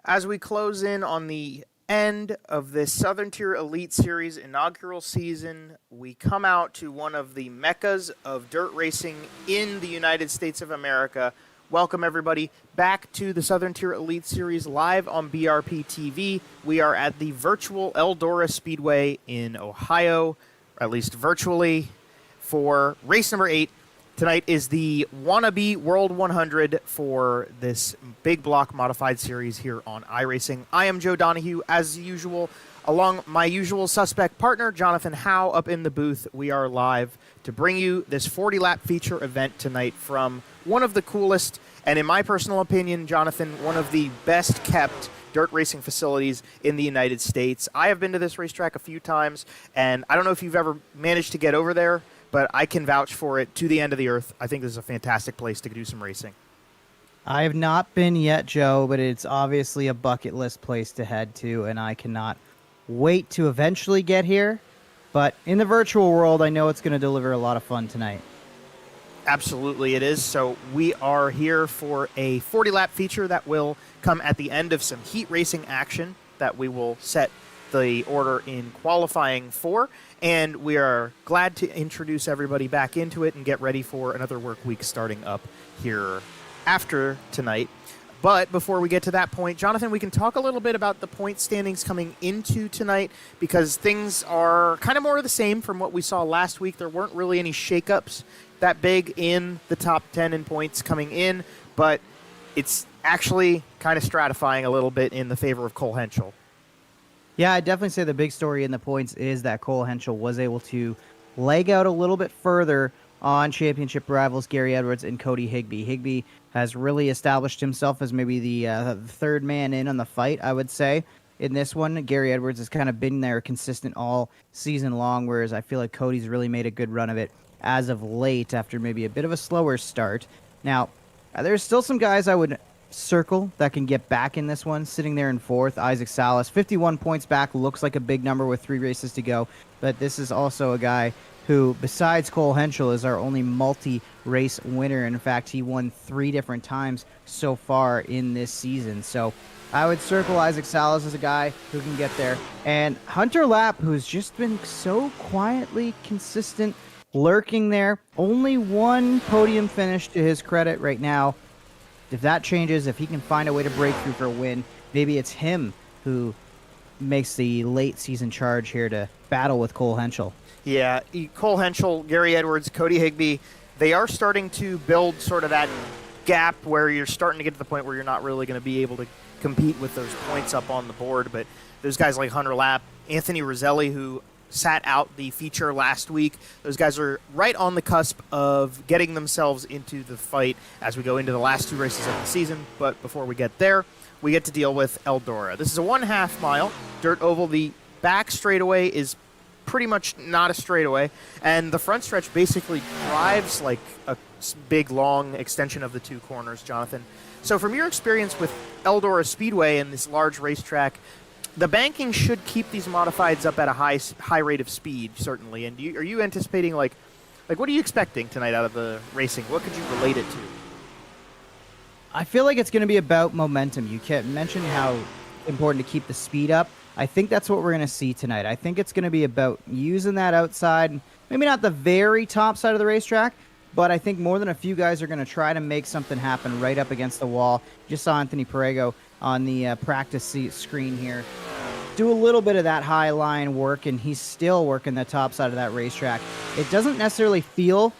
As we close in on the end of this Southern Tier Elite Series inaugural season, we come out to one of the meccas of dirt racing in the United States of America. Welcome, everybody, back to the Southern Tier Elite Series live on BRP TV. We are at the virtual Eldora Speedway in Ohio, or at least virtually, for race number 8. Tonight is the wannabe World 100 for this big block modified series here on iRacing. I am Joe Donahue, as usual, along my usual suspect partner, Jonathan Howe, up in the booth. We are live to bring you this 40-lap feature event tonight from one of the coolest, and in my personal opinion, Jonathan, one of the best-kept dirt racing facilities in the United States. I have been to this racetrack a few times, and I don't know if you've ever managed to get over there, but I can vouch for it to the end of the earth. I think this is a fantastic place to do some racing. I have not been yet, Joe, but it's obviously a bucket list place to head to, and I cannot wait to eventually get here. But in the virtual world, I know it's going to deliver a lot of fun tonight. Absolutely it is. So we are here for a 40-lap feature that will come at the end of some heat racing action that we will set the order in qualifying for, and we are glad to introduce everybody back into it and get ready for another work week starting up here after tonight. But before we get to that point, Jonathan, we can talk a little bit about the point standings coming into tonight, because things are kind of more of the same from what we saw last week. There weren't really any shakeups that big in the top 10 in points coming in, but it's actually kind of stratifying a little bit in the favor of Cole Henschel. Yeah, I'd definitely say the big story in the points is that Cole Henschel was able to leg out a little bit further on championship rivals Gary Edwards and Cody Higbee. Higbee has really established himself as maybe the third man in on the fight, I would say. In this one, Gary Edwards has kind of been there consistent all season long, whereas I feel like Cody's really made a good run of it as of late after maybe a bit of a slower start. Now, there's still some guys I would circle that can get back in this one. Sitting there in fourth, Isaac Salas, 51 points back, looks like a big number with 3 races to go, but this is also a guy who, besides Cole Henschel, is our only multi-race winner. In fact, he won 3 different times so far in this season. So I would circle Isaac Salas as a guy who can get there. And Hunter Lapp, who's just been so quietly consistent, lurking there. Only 1 podium finish to his credit right now. If that changes, if he can find a way to break through for a win, maybe it's him who makes the late season charge here to battle with Cole Henschel. Yeah, Cole Henschel, Gary Edwards, Cody Higbee, they are starting to build sort of that gap where you're starting to get to the point where you're not really going to be able to compete with those points up on the board. But those guys like Hunter Lapp, Anthony Roselli, who sat out the feature last week, those guys are right on the cusp of getting themselves into the fight as we go into the last 2 races of the season. But before we get there, we get to deal with Eldora. This is a 1/2 mile dirt oval. The back straightaway is pretty much not a straightaway, and the front stretch basically drives like a big, long extension of the 2 corners, Jonathan. So from your experience with Eldora Speedway and this large racetrack, the banking should keep these modifieds up at a high rate of speed, certainly. And are you anticipating, like what are you expecting tonight out of the racing? What could you relate it to? I feel like it's going to be about momentum. You mentioned how important to keep the speed up. I think that's what we're going to see tonight. I think it's going to be about using that outside, maybe not the very top side of the racetrack, but I think more than a few guys are going to try to make something happen right up against the wall. Just saw Anthony Perego on the practice screen here do a little bit of that high line work, and he's still working the top side of that racetrack. It doesn't necessarily feel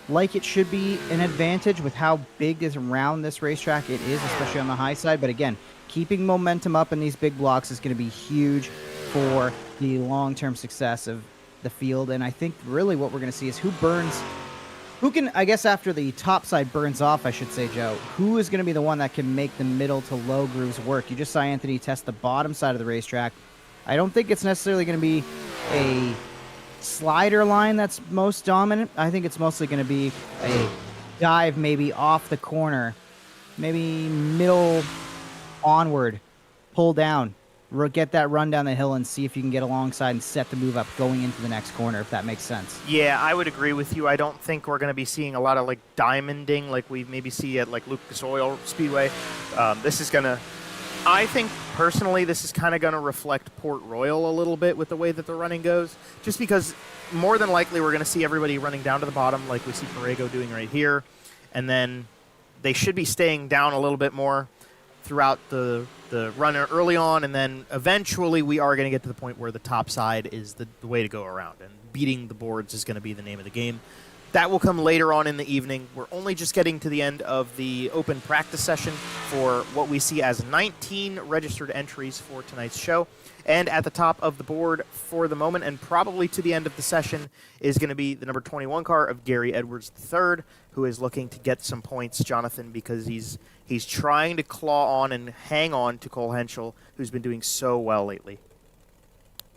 like it should be an advantage with how big is around this racetrack it is, especially on the high side. But again, keeping momentum up in these big blocks is going to be huge for the long-term success of the field. And I think really what we're going to see is who can, I guess after the top side burns off, I should say, Joe, who is going to be the one that can make the middle to low grooves work? You just saw Anthony test the bottom side of the racetrack. I don't think it's necessarily going to be a slider line that's most dominant. I think it's mostly going to be a dive maybe off the corner, maybe middle onward, pull down, get that run down the hill and see if you can get alongside and set the move up going into the next corner, if that makes sense. Yeah, I would agree with you. I don't think we're going to be seeing a lot of like diamonding like we maybe see at like Lucas Oil Speedway. This is going to I think personally this is kind of going to reflect Port Royal a little bit with the way that the running goes, just because more than likely we're going to see everybody running down to the bottom like we see Perego doing right here, and then they should be staying down a little bit more throughout the run early on, and then eventually we are going to get to the point where the top side is the way to go around, and beating the boards is going to be the name of the game. That will come later on in the evening. We're only just getting to the end of the open practice session for what we see as 19 registered entries for tonight's show. And at the top of the board for the moment, and probably to the end of the session, is going to be the number 21 car of Gary Edwards III, who is looking to get some points, Jonathan, because he's trying to claw on and hang on to Cole Henschel, who's been doing so well lately.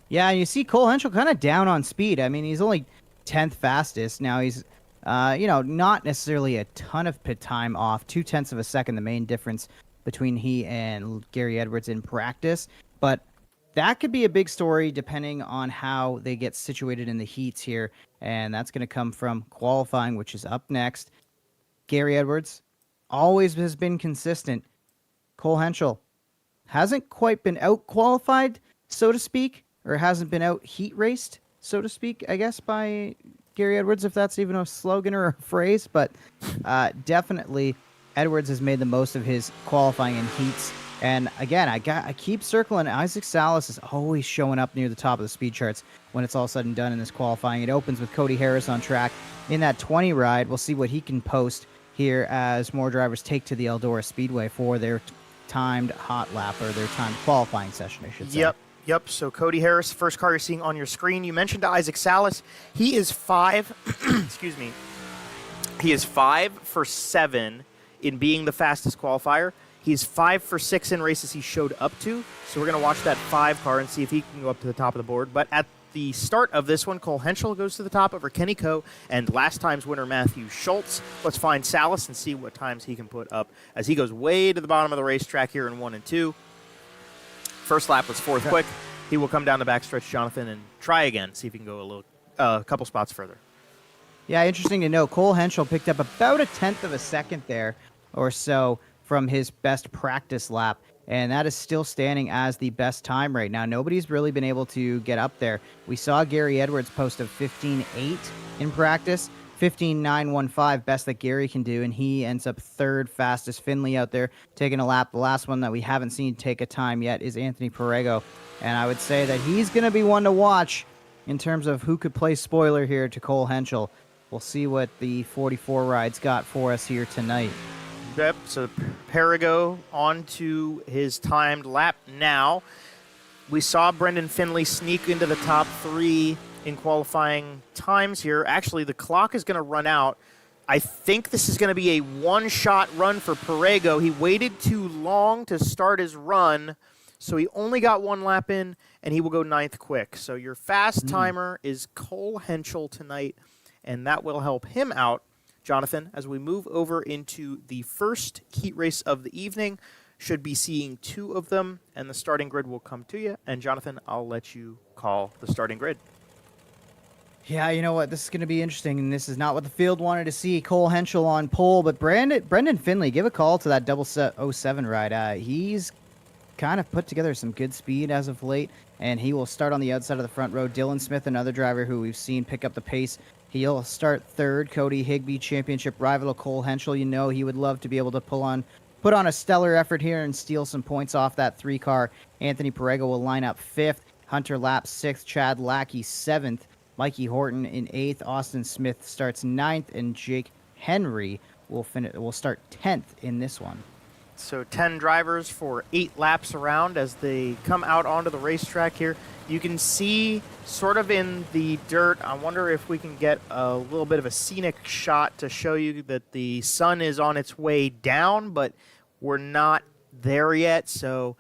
Yeah, and you see Cole Henschel kind of down on speed. I mean, he's only 10th fastest. Now he's, not necessarily a ton of pit time off. 0.2 of a second, the main difference between he and Gary Edwards in practice. But that could be a big story depending on how they get situated in the heats here. And that's going to come from qualifying, which is up next. Gary Edwards always has been consistent. Cole Henschel hasn't quite been out-qualified, so to speak, or hasn't been out-heat raced, so to speak, I guess, by Gary Edwards, if that's even a slogan or a phrase. But definitely Edwards has made the most of his qualifying in heats. And again, I keep circling. Isaac Salas is always showing up near the top of the speed charts when it's all said and done in this qualifying. It opens with Cody Harris on track in that 20 ride. We'll see what he can post here as more drivers take to the Eldora Speedway for their timed hot lap, or their timed qualifying session, I should say. Yep. So Cody Harris, first car you're seeing on your screen. You mentioned Isaac Salas. He is excuse me. He is 5 for 7 in being the fastest qualifier. He's 5 for 6 in races he showed up to. So we're going to watch that 5 car and see if he can go up to the top of the board. But at the start of this one, Cole Henschel goes to the top over Kenny Coe and last time's winner Matthew Schultz. Let's find Salas and see what times he can put up as he goes way to the bottom of the racetrack here in 1 and 2. First lap was 4th quick. He will come down the backstretch, Jonathan, and try again, see if he can go a couple spots further. Yeah, interesting to note. Cole Henschel picked up about 1/10 of a second there or so from his best practice lap, and that is still standing as the best time right now. Nobody's really been able to get up there. We saw Gary Edwards post a 15.8 in practice, 15.915, best that Gary can do, and he ends up 3rd fastest. Finley out there taking a lap. The last one that we haven't seen take a time yet is Anthony Perego, and I would say that he's going to be one to watch in terms of who could play spoiler here to Cole Henschel. We'll see what the 44 rides got for us here tonight. Yep, so Perego on to his timed lap now. We saw Brendan Finley sneak into the top 3 in qualifying times here. Actually, the clock is going to run out. I think this is going to be a one-shot run for Perego. He waited too long to start his run, so he only got 1 lap in, and he will go 9th quick. So your fast timer is Cole Henschel tonight, and that will help him out, Jonathan, as we move over into the first heat race of the evening. Should be seeing 2 of them, and the starting grid will come to you. And Jonathan, I'll let you call the starting grid. Yeah, you know what? This is going to be interesting, and this is not what the field wanted to see. Cole Henschel on pole, but Brendan Finley, give a call to that 007 ride. He's kind of put together some good speed as of late, and he will start on the outside of the front row. Dylan Smith, another driver who we've seen pick up the pace, he'll start 3rd. Cody Higbee, championship rival of Cole Henschel. You know he would love to be able to put on a stellar effort here and steal some points off that 3 car. Anthony Perego will line up 5th. Hunter Lapp 6th. Chad Lackey 7th. Mikey Horton in 8th. Austin Smith starts 9th, and Jake Henry will start 10th in this one. So 10 drivers for 8 laps around as they come out onto the racetrack here. You can see sort of in the dirt, I wonder if we can get a little bit of a scenic shot to show you that the sun is on its way down, but we're not there yet. So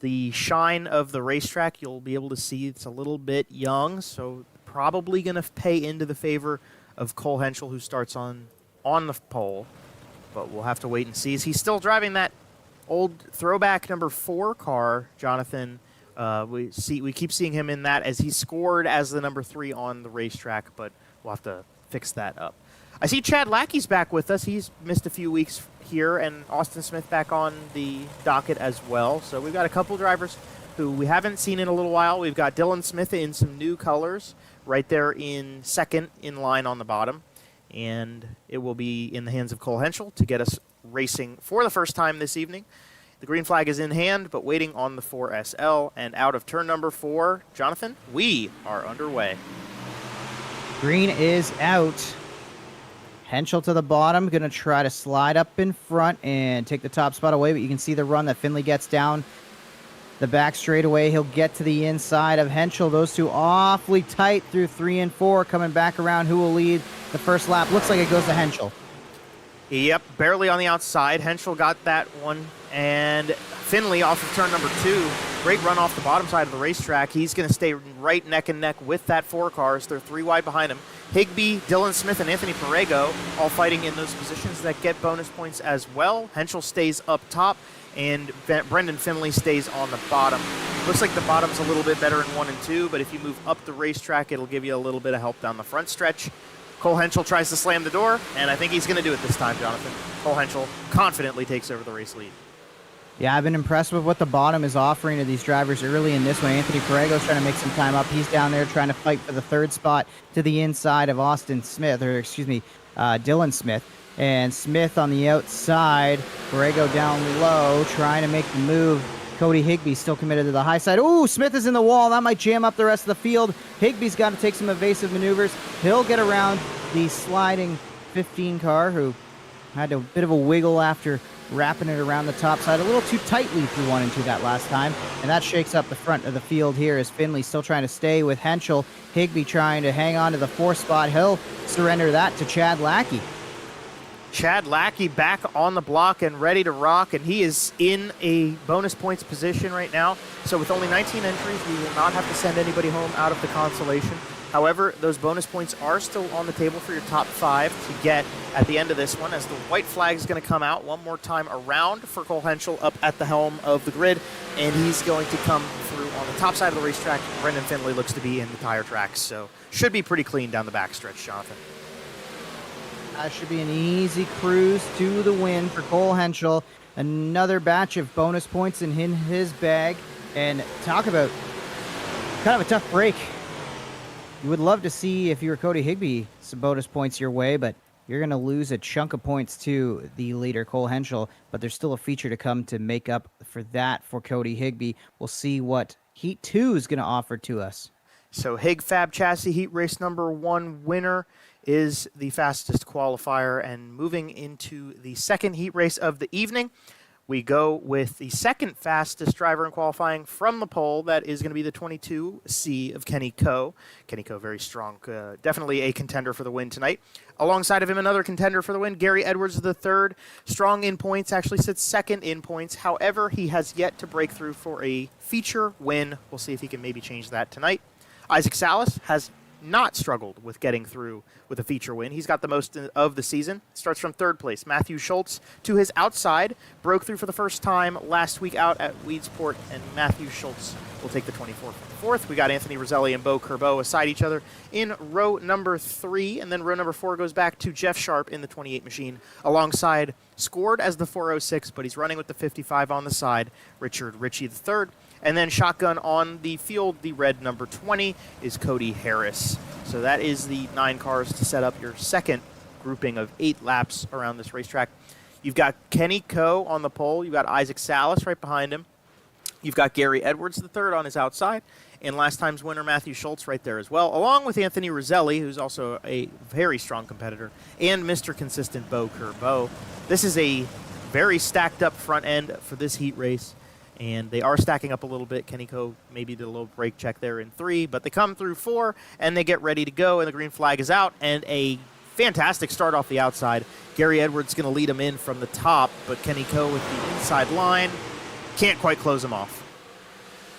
the shine of the racetrack, you'll be able to see it's a little bit young, so probably going to pay into the favor of Cole Henschel, who starts on the pole. But we'll have to wait and see. Is he still driving that old throwback number 4 car, Jonathan? We keep seeing him in that as he scored as the number 3 on the racetrack, but we'll have to fix that up. I see Chad Lackey's back with us. He's missed a few weeks here, and Austin Smith back on the docket as well. So we've got a couple drivers who we haven't seen in a little while. We've got Dylan Smith in some new colors right there in second in line on the bottom. And it will be in the hands of Cole Henschel to get us racing for the first time this evening. The green flag is in hand, but waiting on the 4SL. And out of turn number 4, Jonathan, we are underway. Green is out. Henschel to the bottom, going to try to slide up in front and take the top spot away, but you can see the run that Finley gets down the back straightaway. He'll get to the inside of Henschel. Those two awfully tight through 3 and 4, coming back around. Who will lead the first lap? Looks like it goes to Henschel. Yep, barely on the outside. Henschel got that one, and Finley off of turn number 2. Great run off the bottom side of the racetrack. He's going to stay right neck and neck with that 4 cars. They're 3 wide behind him. Higby, Dylan Smith, and Anthony Perego all fighting in those positions that get bonus points as well. Henschel stays up top, and Brendan Finley stays on the bottom. Looks like the bottom's a little bit better in 1 and 2, but if you move up the racetrack, it'll give you a little bit of help down the front stretch. Cole Henschel tries to slam the door, and I think he's going to do it this time, Jonathan. Cole Henschel confidently takes over the race lead. Yeah, I've been impressed with what the bottom is offering to these drivers early in this one. Anthony Perego's trying to make some time up. He's down there trying to fight for the 3rd spot to the inside of Dylan Smith. And Smith on the outside. Perego down low, trying to make the move. Cody Higby still committed to the high side. Ooh, Smith is in the wall. That might jam up the rest of the field. Higby's got to take some evasive maneuvers. He'll get around the sliding 15 car, who had a bit of a wiggle after wrapping it around the top side a little too tightly through 1 and 2 that last time. And that shakes up the front of the field here as Finley still trying to stay with Henschel. Higby trying to hang on to the 4th spot. He'll surrender that to Chad Lackey. Chad Lackey back on the block and ready to rock, and he is in a bonus points position right now. So with only 19 entries, we will not have to send anybody home out of the consolation. However, those bonus points are still on the table for your top 5 to get at the end of this one, as the white flag is going to come out one more time around for Cole Henschel up at the helm of the grid, and he's going to come through on the top side of the racetrack. Brendan Finley looks to be in the tire tracks, so should be pretty clean down the backstretch, Jonathan. That should be an easy cruise to the win for Cole Henschel. Another batch of bonus points in his bag, and talk about kind of a tough break. You would love to see, if you were Cody Higby, some bonus points your way, but you're going to lose a chunk of points to the leader, Cole Henschel. But there's still a feature to come to make up for that for Cody Higby. We'll see what Heat 2 is going to offer to us. So Hig Fab Chassis Heat Race number 1 winner is the fastest qualifier. And moving into the second heat race of the evening, we go with the second fastest driver in qualifying from the pole. That is going to be the 22C of Kenny Coe. Kenny Coe, very strong, definitely a contender for the win tonight. Alongside of him, another contender for the win, Gary Edwards III. Strong in points, actually sits second in points. However, he has yet to break through for a feature win. We'll see if he can maybe change that tonight. Isaac Salas has not struggled with getting through with a feature win. He's got the most of the season. Starts from 3rd place. Matthew Schultz to his outside. Broke through for the first time last week out at Weedsport, and Matthew Schultz will take the 24th. 4th, we got Anthony Roselli and Bo Kerbo aside each other in row number 3, and then row number 4 goes back to Jeff Sharp in the 28 machine, alongside, scored as the 406, but he's running with the 55 on the side, Richard Ritchie III. And then shotgun on the field, the red number 20 is Cody Harris. So that is the 9 cars to set up your second grouping of 8 laps around this racetrack. You've got Kenny Coe on the pole. You've got Isaac Salas right behind him. You've got Gary Edwards III on his outside. And last time's winner, Matthew Schultz, right there as well, along with Anthony Roselli, who's also a very strong competitor, and Mr. Consistent Bo Kerbo. This is a very stacked up front end for this heat race. And they are stacking up a little bit. Kenny Coe maybe did a little brake check there in 3, but they come through 4, and they get ready to go, and the green flag is out, and a fantastic start off the outside. Gary Edwards going to lead him in from the top, but Kenny Coe with the inside line can't quite close him off.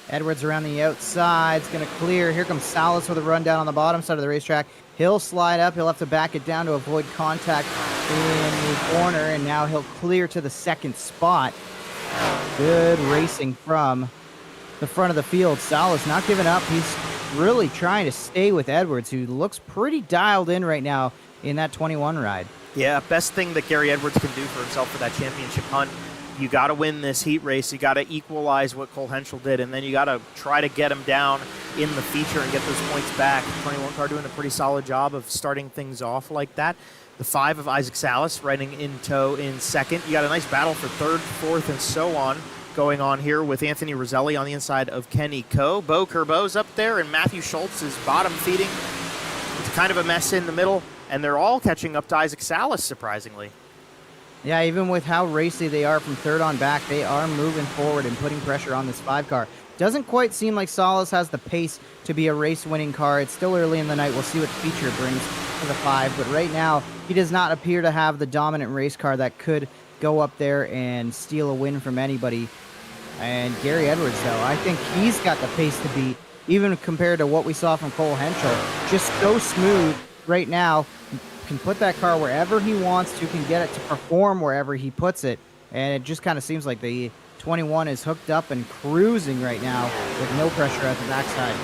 Edwards around the outside is going to clear. Here comes Salas with a run down on the bottom side of the racetrack. He'll slide up. He'll have to back it down to avoid contact in the corner, and now he'll clear to the 2nd spot. Good racing from the front of the field. Salas not giving up. He's really trying to stay with Edwards, who looks pretty dialed in right now in that 21 ride. Yeah, best thing that Gary Edwards can do for himself for that championship hunt. You got to win this heat race. You got to equalize what Cole Henschel did, and then you got to try to get him down in the feature and get those points back. The 21 car doing a pretty solid job of starting things off like that. The 5 of Isaac Salas riding in tow in second. You got a nice battle for third, fourth, and so on going on here with Anthony Roselli on the inside of Kenny Coe. Bo Kerbo's up there, and Matthew Schultz is bottom feeding. It's kind of a mess in the middle, and they're all catching up to Isaac Salas, surprisingly. Yeah, even with how racy they are from third on back, they are moving forward and putting pressure on this 5 car. Doesn't quite seem like Salas has the pace to be a race-winning car. It's still early in the night. We'll see what the feature brings to the 5. But right now, he does not appear to have the dominant race car that could go up there and steal a win from anybody. And Gary Edwards, though, I think he's got the pace to beat, even compared to what we saw from Cole Henschel. Just so smooth right now. Can put that car wherever he wants to, can get it to perform wherever he puts it. And it just kind of seems like the 21 is hooked up and cruising right now with no pressure at the backside.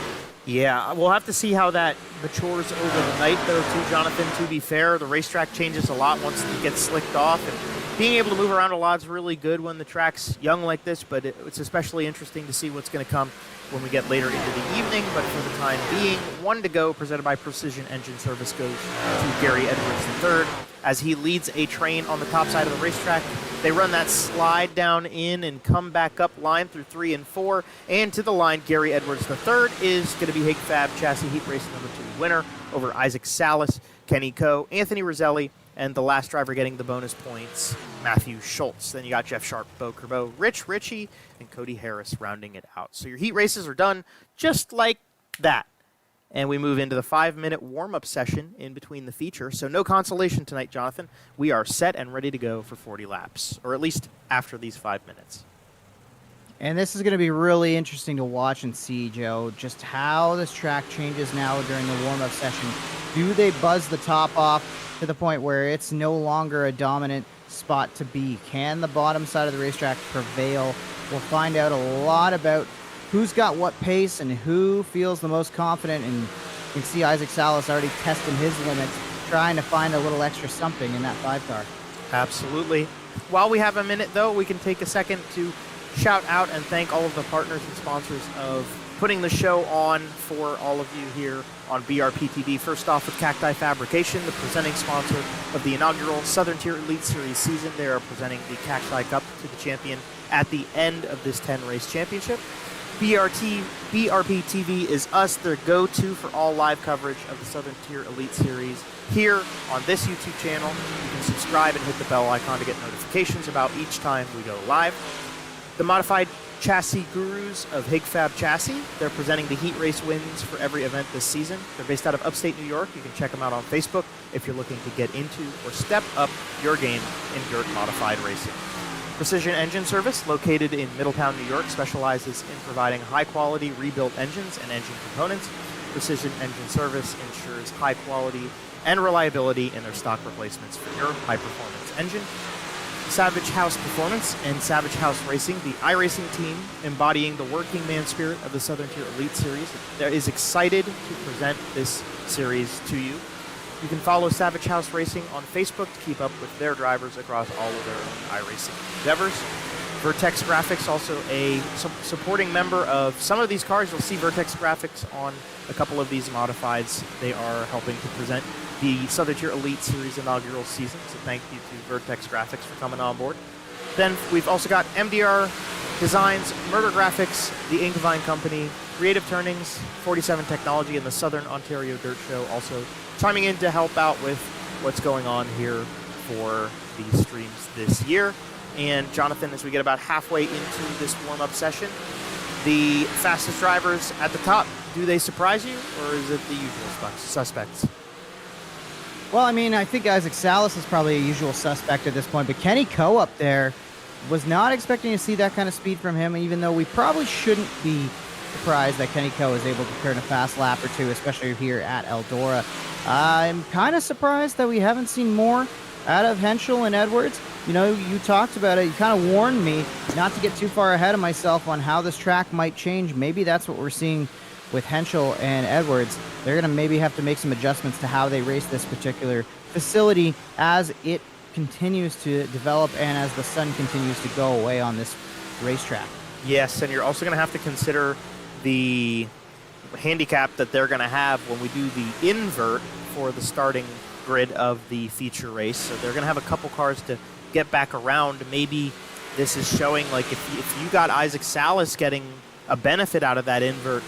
Yeah, we'll have to see how that matures over the night, though, too, Jonathan. To be fair, the racetrack changes a lot once it gets slicked off. And being able to move around a lot is really good when the track's young like this, but it's especially interesting to see what's going to come when we get later into the evening. But for the time being, 1 to go, presented by Precision Engine Service, goes to Gary Edwards III as he leads a train on the top side of the racetrack. They run that slide down in and come back up line through 3 and 4. And to the line, Gary Edwards III is going to be Hig Fab Chassis Heat Race number 2 winner over Isaac Salas, Kenny Coe, Anthony Roselli, and the last driver getting the bonus points, Matthew Schultz. Then you got Jeff Sharp, Bo Kerbo, Rich Ritchie, and Cody Harris rounding it out. So your heat races are done just like that. And we move into the 5-minute warm-up session in between the feature. So no consolation tonight, Jonathan. We are set and ready to go for 40 laps, or at least after these 5 minutes. And this is going to be really interesting to watch and see, Joe, just how this track changes now during the warm-up session. Do they buzz the top off to the point where it's no longer a dominant spot to be? Can the bottom side of the racetrack prevail? We'll find out a lot about who's got what pace and who feels the most confident. And you can see Isaac Salas already testing his limits, trying to find a little extra something in that 5 car. Absolutely. While we have a minute, though, we can take a second to shout out and thank all of the partners and sponsors of putting the show on for all of you here on BRP TV. First off, with Cacti Fabrication, the presenting sponsor of the inaugural Southern Tier Elite Series season. They are presenting the Cacti Cup to the champion at the end of this 10-race championship. BRP TV is us, their go-to for all live coverage of the Southern Tier Elite Series here on this YouTube channel. You can subscribe and hit the bell icon to get notifications about each time we go live. The Modified Chassis Gurus of Hig Fab Chassis. They're presenting the heat race wins for every event this season. They're based out of upstate New York. You can check them out on Facebook if you're looking to get into or step up your game in dirt modified racing. Precision Engine Service, located in Middletown, New York, specializes in providing high-quality rebuilt engines and engine components. Precision Engine Service ensures high quality and reliability in their stock replacements for your high-performance engine. Savage House Performance and Savage House Racing, the iRacing team embodying the working man spirit of the Southern Tier Elite Series, that is excited to present this series to you. You can follow Savage House Racing on Facebook to keep up with their drivers across all of their own iRacing endeavors. Vertex Graphics, also a supporting member of some of these cars. You'll see Vertex Graphics on a couple of these modifieds. They are helping to present the Southern Tier Elite Series inaugural season, so thank you to Vertex Graphics for coming on board. Then we've also got MDR Designs, Murder Graphics, the Inkvine Company, Creative Turnings, 47 Technology, and the Southern Ontario Dirt Show also chiming in to help out with what's going on here for the streams this year. And Jonathan, as we get about halfway into this warm-up session, the fastest drivers at the top, do they surprise you, or is it the usual suspects? Well, I mean, I think Isaac Salas is probably a usual suspect at this point, but Kenny Coe up there, was not expecting to see that kind of speed from him, even though we probably shouldn't be surprised that Kenny Coe is able to turn a fast lap or two, especially here at Eldora. I'm kind of surprised that we haven't seen more out of Henschel and Edwards. You know, you talked about it. You kind of warned me not to get too far ahead of myself on how this track might change. Maybe that's what we're seeing with Henschel and Edwards. They're going to maybe have to make some adjustments to how they race this particular facility as it continues to develop and as the sun continues to go away on this racetrack. Yes, and you're also going to have to consider the handicap that they're going to have when we do the invert for the starting grid of the feature race. So they're going to have a couple cars to get back around. Maybe this is showing, like, if you got Isaac Salas getting a benefit out of that invert,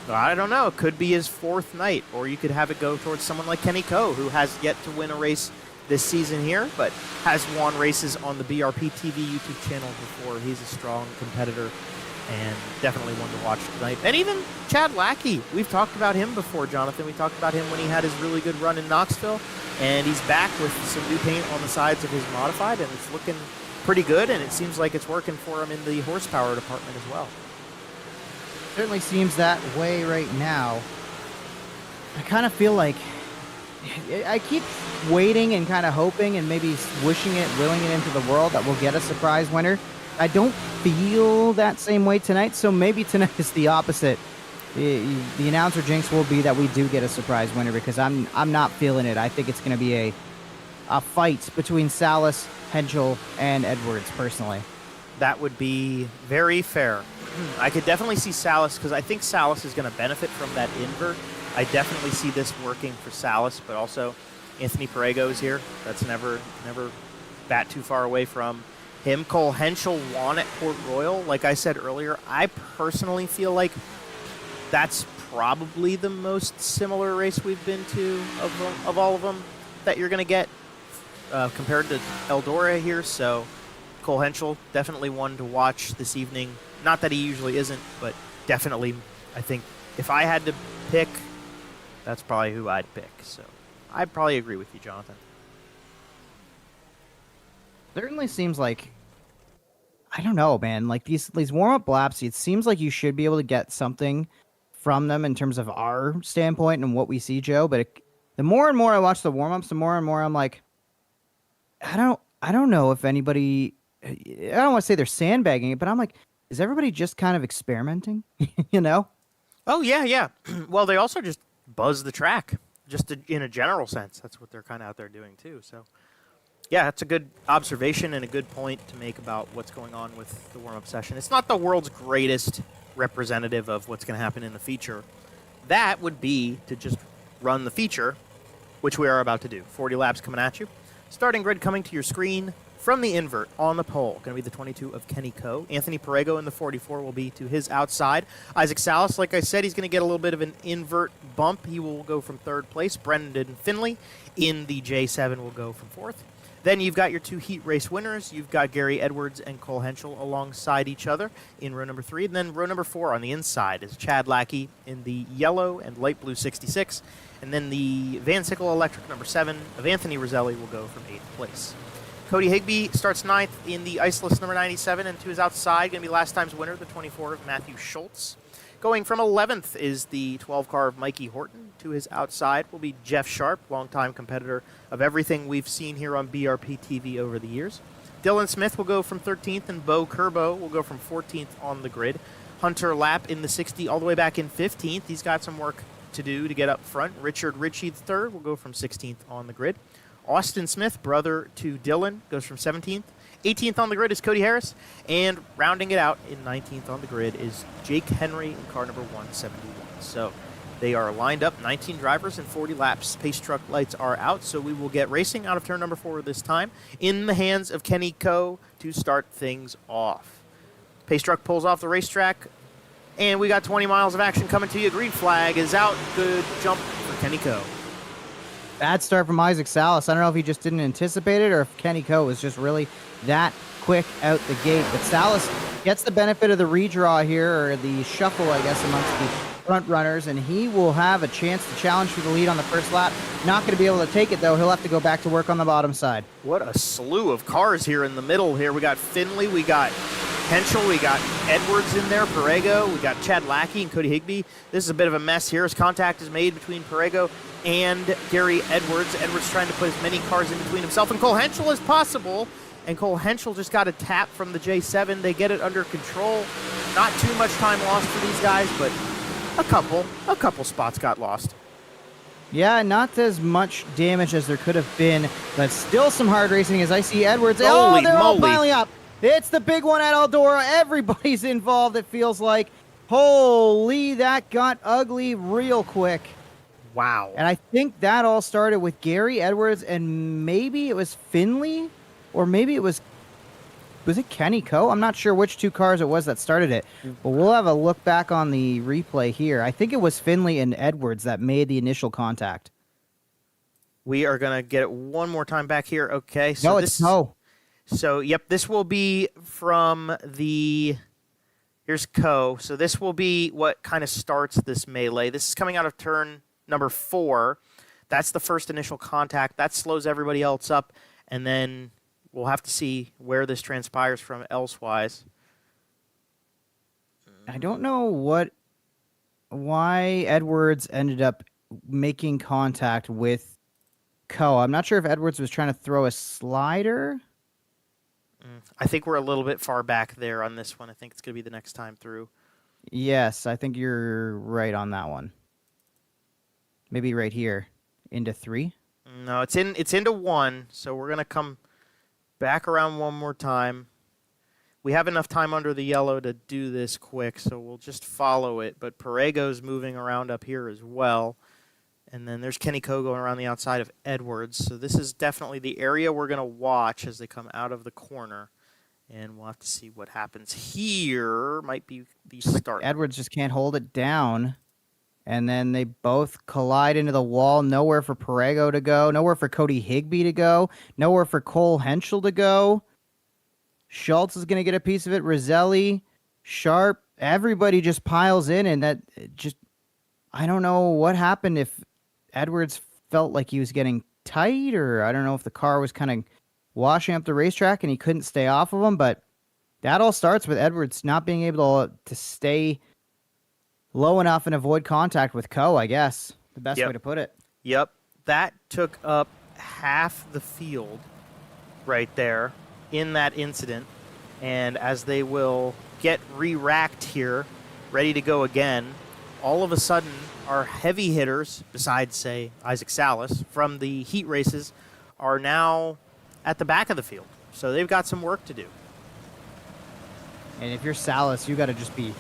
I don't know, it could be his fourth night, or you could have it go towards someone like Kenny Coe, who has yet to win a race this season here, but has won races on the BRP TV YouTube channel before. He's a strong competitor and definitely one to watch tonight. And even Chad Lackey, we've talked about him before, Jonathan. We talked about him when he had his really good run in Knoxville, and he's back with some new paint on the sides of his modified, and it's looking pretty good, and it seems like it's working for him in the horsepower department as well. Certainly seems that way right now. I kind of feel like I keep waiting and kind of hoping and maybe wishing it, willing it into the world that we'll get a surprise winner. I don't feel that same way tonight, so maybe tonight is the opposite. The announcer jinx will be that we do get a surprise winner, because I'm not feeling it. I think it's going to be a fight between Salas, Henschel, and Edwards, personally. That would be very fair. I could definitely see Salas, because I think Salas is going to benefit from that invert. I definitely see this working for Salas, but also Anthony Perego is here. That's never bat too far away from him. Cole Henschel won at Port Royal. Like I said earlier, I personally feel like that's probably the most similar race we've been to of all of them that you're going to get compared to Eldora here. So Cole Henschel, definitely one to watch this evening. Not that he usually isn't, but definitely, I think if I had to pick, that's probably who I'd pick. So I'd probably agree with you, Jonathan. Certainly seems like, I don't know, man. Like these warm-up laps, it seems like you should be able to get something from them in terms of our standpoint and what we see, Joe. But the more and more I watch the warm-ups, the more and more I'm like, I don't know if anybody, I don't want to say they're sandbagging it, but I'm like, is everybody just kind of experimenting? You know? Oh, yeah. Well, they also just buzz the track, just in a general sense. That's what they're kind of out there doing, too. So, yeah, that's a good observation and a good point to make about what's going on with the warm-up session. It's not the world's greatest representative of what's going to happen in the feature. That would be to just run the feature, which we are about to do. 40 laps coming at you. Starting grid coming to your screen from the invert on the pole. Going to be the 22 of Kenny Coe. Anthony Perego in the 44 will be to his outside. Isaac Salas, like I said, he's going to get a little bit of an invert bump. He will go from third place. Brendan Finley in the J7 will go from fourth. Then you've got your two heat race winners. You've got Gary Edwards and Cole Henschel alongside each other in row number 3. And then row number 4 on the inside is Chad Lackey in the yellow and light blue 66. And then the Van Sickle Electric number 7 of Anthony Roselli will go from 8th place. Cody Higbee starts 9th in the Iceless number 97, and to his outside, going to be last time's winner, the 24 of Matthew Schultz. Going from 11th is the 12 car of Mikey Horton. To his outside will be Jeff Sharp, longtime competitor of everything we've seen here on BRP TV over the years. Dylan Smith will go from 13th, and Bo Kerbo will go from 14th on the grid. Hunter Lapp in the 60 all the way back in 15th. He's got some work to do to get up front. Richard Ritchie III will go from 16th on the grid. Austin Smith, brother to Dylan, goes from 17th. 18th on the grid is Cody Harris. And rounding it out in 19th on the grid is Jake Henry in car number 171. So they are lined up, 19 drivers and 40 laps. Pace truck lights are out, so we will get racing out of turn number 4 this time in the hands of Kenny Coe to start things off. Pace truck pulls off the racetrack, and we got 20 miles of action coming to you. Green flag is out. Good jump for Kenny Coe. Bad start from Isaac Salas. I don't know if he just didn't anticipate it or if Kenny Coe was just really that quick out the gate. But Salas gets the benefit of the redraw here, or the shuffle, I guess, amongst the front runners, and he will have a chance to challenge for the lead on the first lap. Not going to be able to take it, though. He'll have to go back to work on the bottom side. What a slew of cars here in the middle here. We got Finley, we got Henschel, we got Edwards in there, Perego, we got Chad Lackey and Cody Higbee. This is a bit of a mess here as contact is made between Perego and Gary Edwards. Edwards trying to put as many cars in between himself and Cole Henschel as possible. And Cole Henschel just got a tap from the J7. They get it under control. Not too much time lost for these guys, but a couple spots got lost. Yeah, not as much damage as there could have been, but still some hard racing as I see Edwards. Holy They're all moly. piling up. It's the big one at Eldora. Everybody's involved, it feels like. Holy, that got ugly real quick. Wow. And I think that all started with Gary Edwards, and maybe it was Finley, or maybe it was it Kenny Coe? I'm not sure which two cars it was that started it, but we'll have a look back on the replay here. I think it was Finley and Edwards that made the initial contact. We are going to get it one more time back here. Okay. So No, it's Coe. So, yep, this will be from the... Here's Coe. So this will be what kind of starts this melee. This is coming out of turn number 4. That's the first initial contact. That slows everybody else up, and then we'll have to see where this transpires from elsewise. I don't know why Edwards ended up making contact with Coe. I'm not sure if Edwards was trying to throw a slider. I think we're a little bit far back there on this one. I think it's going to be the next time through. Yes, I think you're right on that one. Maybe right here into 3. No, it's into 1, so we're going to come back around one more time. We have enough time under the yellow to do this quick, so we'll just follow it. But Parego's moving around up here as well. And then there's Kenny Coe going around the outside of Edwards. So this is definitely the area we're going to watch as they come out of the corner. And we'll have to see what happens here. Might be the start. Edwards just can't hold it down. And then they both collide into the wall. Nowhere for Parego to go. Nowhere for Cody Higbee to go. Nowhere for Cole Henschel to go. Schultz is going to get a piece of it. Roselli, Sharp. Everybody just piles in. And that just... I don't know what happened, if Edwards felt like he was getting tight, or I don't know if the car was kind of washing up the racetrack and he couldn't stay off of him. But that all starts with Edwards not being able to stay low enough and avoid contact with Coe, I guess. The best way to put it. Yep. That took up half the field right there in that incident. And as they will get re-racked here, ready to go again, all of a sudden our heavy hitters, besides, say, Isaac Salas, from the heat races, are now at the back of the field. So they've got some work to do. And if you're Salas, you got to just be,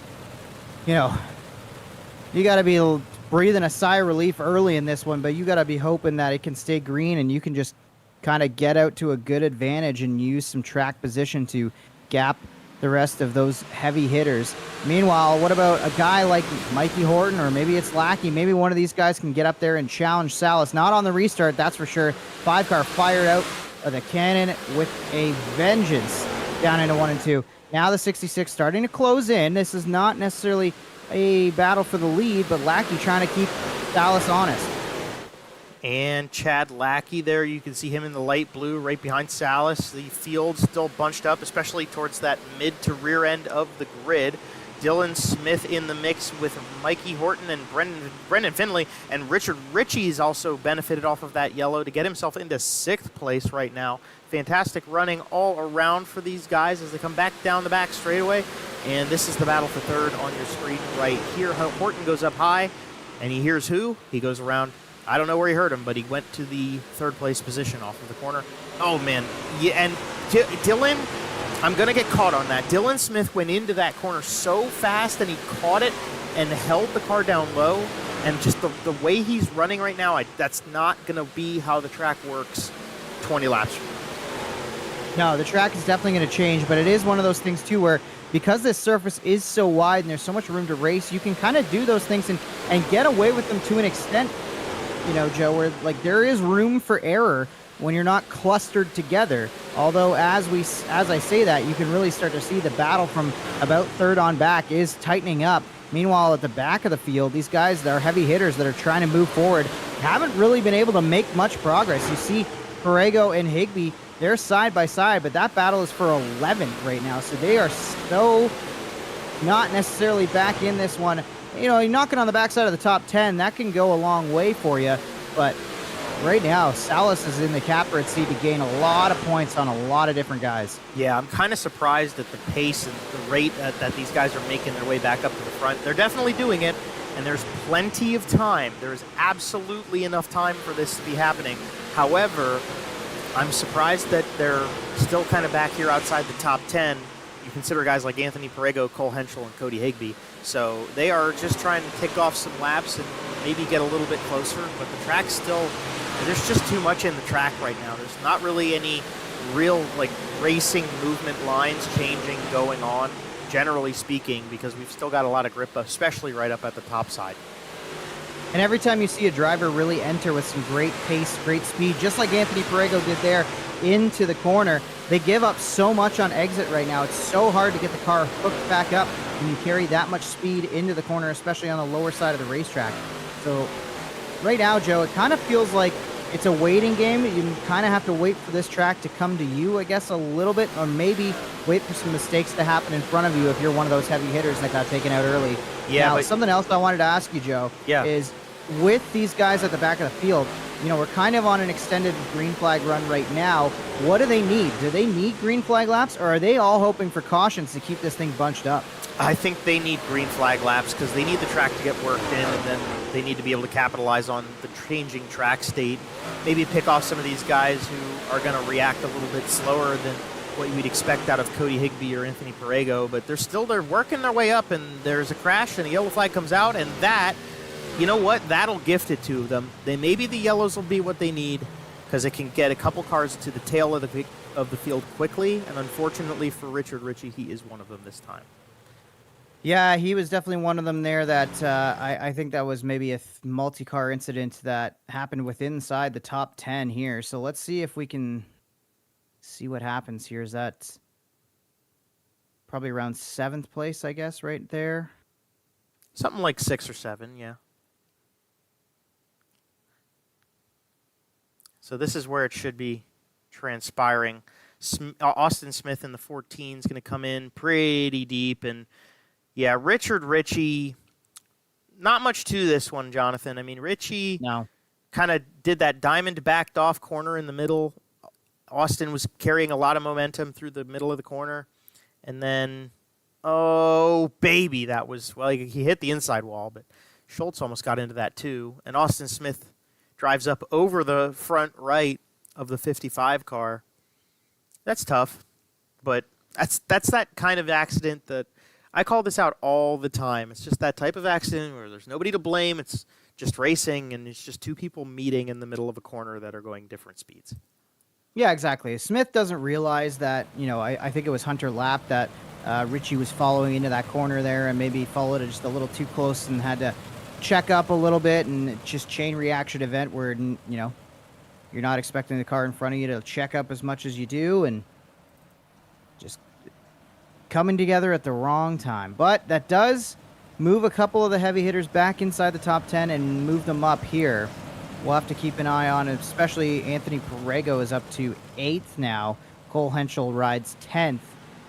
you got to be breathing a sigh of relief early in this one, but you got to be hoping that it can stay green and you can just kind of get out to a good advantage and use some track position to gap the rest of those heavy hitters. Meanwhile, what about a guy like Mikey Horton, or maybe it's Lackey? Maybe one of these guys can get up there and challenge Salas. Not on the restart, that's for sure. 5-car fired out of the cannon with a vengeance down into 1 and 2. Now the 66 starting to close in. This is not necessarily a battle for the lead, but Lackey trying to keep Salas honest. And Chad Lackey there, you can see him in the light blue right behind Salas. The field still bunched up, especially towards that mid to rear end of the grid. Dylan Smith in the mix with Mikey Horton and Brendan Finley. And Richard Ritchie's also benefited off of that yellow to get himself into 6th place right now. Fantastic running all around for these guys as they come back down the back straightaway. And this is the battle for 3rd on your screen right here. Horton goes up high, and he hears who? He goes around. I don't know where he heard him, but he went to the 3rd place position off of the corner. Oh, man. Yeah, and Dylan, I'm going to get caught on that. Dylan Smith went into that corner so fast, and he caught it and held the car down low. And just the way he's running right now, that's not going to be how the track works 20 laps from now. No, the track is definitely going to change, but it is one of those things, too, where because this surface is so wide and there's so much room to race, you can kind of do those things and get away with them to an extent. Joe, where like there is room for error when you're not clustered together. Although as I say that, you can really start to see the battle from about 3rd on back is tightening up. Meanwhile, at the back of the field, these guys that are heavy hitters that are trying to move forward haven't really been able to make much progress. You see Parego and Higbee, they're side by side, but that battle is for 11th right now. So they are so not necessarily back in this one. You're knocking on the backside of the top 10, that can go a long way for you. But right now, Salas is in the catbird seat to gain a lot of points on a lot of different guys. Yeah, I'm kind of surprised at the pace and the rate that these guys are making their way back up to the front. They're definitely doing it, and there's plenty of time. There is absolutely enough time for this to be happening. However, I'm surprised that they're still kind of back here outside the top 10. You consider guys like Anthony Perego, Cole Henschel, and Cody Higbee. So they are just trying to tick off some laps and maybe get a little bit closer, but the track's still, there's just too much in the track right now. There's not really any real like racing movement lines changing going on, generally speaking, because we've still got a lot of grip, especially right up at the top side. And every time you see a driver really enter with some great pace, great speed, just like Anthony Perego did there into the corner, they give up so much on exit right now. It's so hard to get the car hooked back up when you carry that much speed into the corner, especially on the lower side of the racetrack. So right now, Joe, it kind of feels like it's a waiting game. You kind of have to wait for this track to come to you, I guess, a little bit, or maybe wait for some mistakes to happen in front of you if you're one of those heavy hitters that got taken out early. Yeah. Now, something else I wanted to ask you, Joe, is with these guys at the back of the field, you know, we're kind of on an extended green flag run right now. What do they need? Do they need green flag laps, or are they all hoping for cautions to keep this thing bunched up? I think they need green flag laps because they need the track to get worked in, and then they need to be able to capitalize on the changing track state. Maybe pick off some of these guys who are going to react a little bit slower than what you'd expect out of Cody Higbee or Anthony Perego, but they're working their way up, and there's a crash, and a yellow flag comes out, and that, you know what, that'll gift it to them. Maybe the yellows will be what they need because it can get a couple cars to the tail of the field quickly, and unfortunately for Richard Ritchie, he is one of them this time. Yeah, he was definitely one of them there that I think that was maybe a multi-car incident that happened within inside the top 10 here. So let's see if we can see what happens here. Is that probably around 7th place, I guess, right there? Something like 6 or 7, yeah. So this is where it should be transpiring. Austin Smith in the 14 is going to come in pretty deep, and yeah, Richard Ritchie, not much to this one, Jonathan. I mean, Ritchie kind of did that diamond backed off corner in the middle. Austin was carrying a lot of momentum through the middle of the corner. And then, oh, baby, that was, well, he hit the inside wall, but Schultz almost got into that too. And Austin Smith drives up over the front right of the 55 car. That's tough, but that's that kind of accident that I call this out all the time. It's just that type of accident where there's nobody to blame. It's just racing, and it's just two people meeting in the middle of a corner that are going different speeds. Yeah, exactly. Smith doesn't realize that, you know, I think it was Hunter Lapp that Ritchie was following into that corner there and maybe followed it just a little too close and had to check up a little bit, and just chain reaction event where, you know, you're not expecting the car in front of you to check up as much as you do, and just coming together at the wrong time. But that does move a couple of the heavy hitters back inside the top 10 and move them up here. We'll have to keep an eye on it, especially Anthony Perego is up to 8th now. Cole Henschel rides 10th.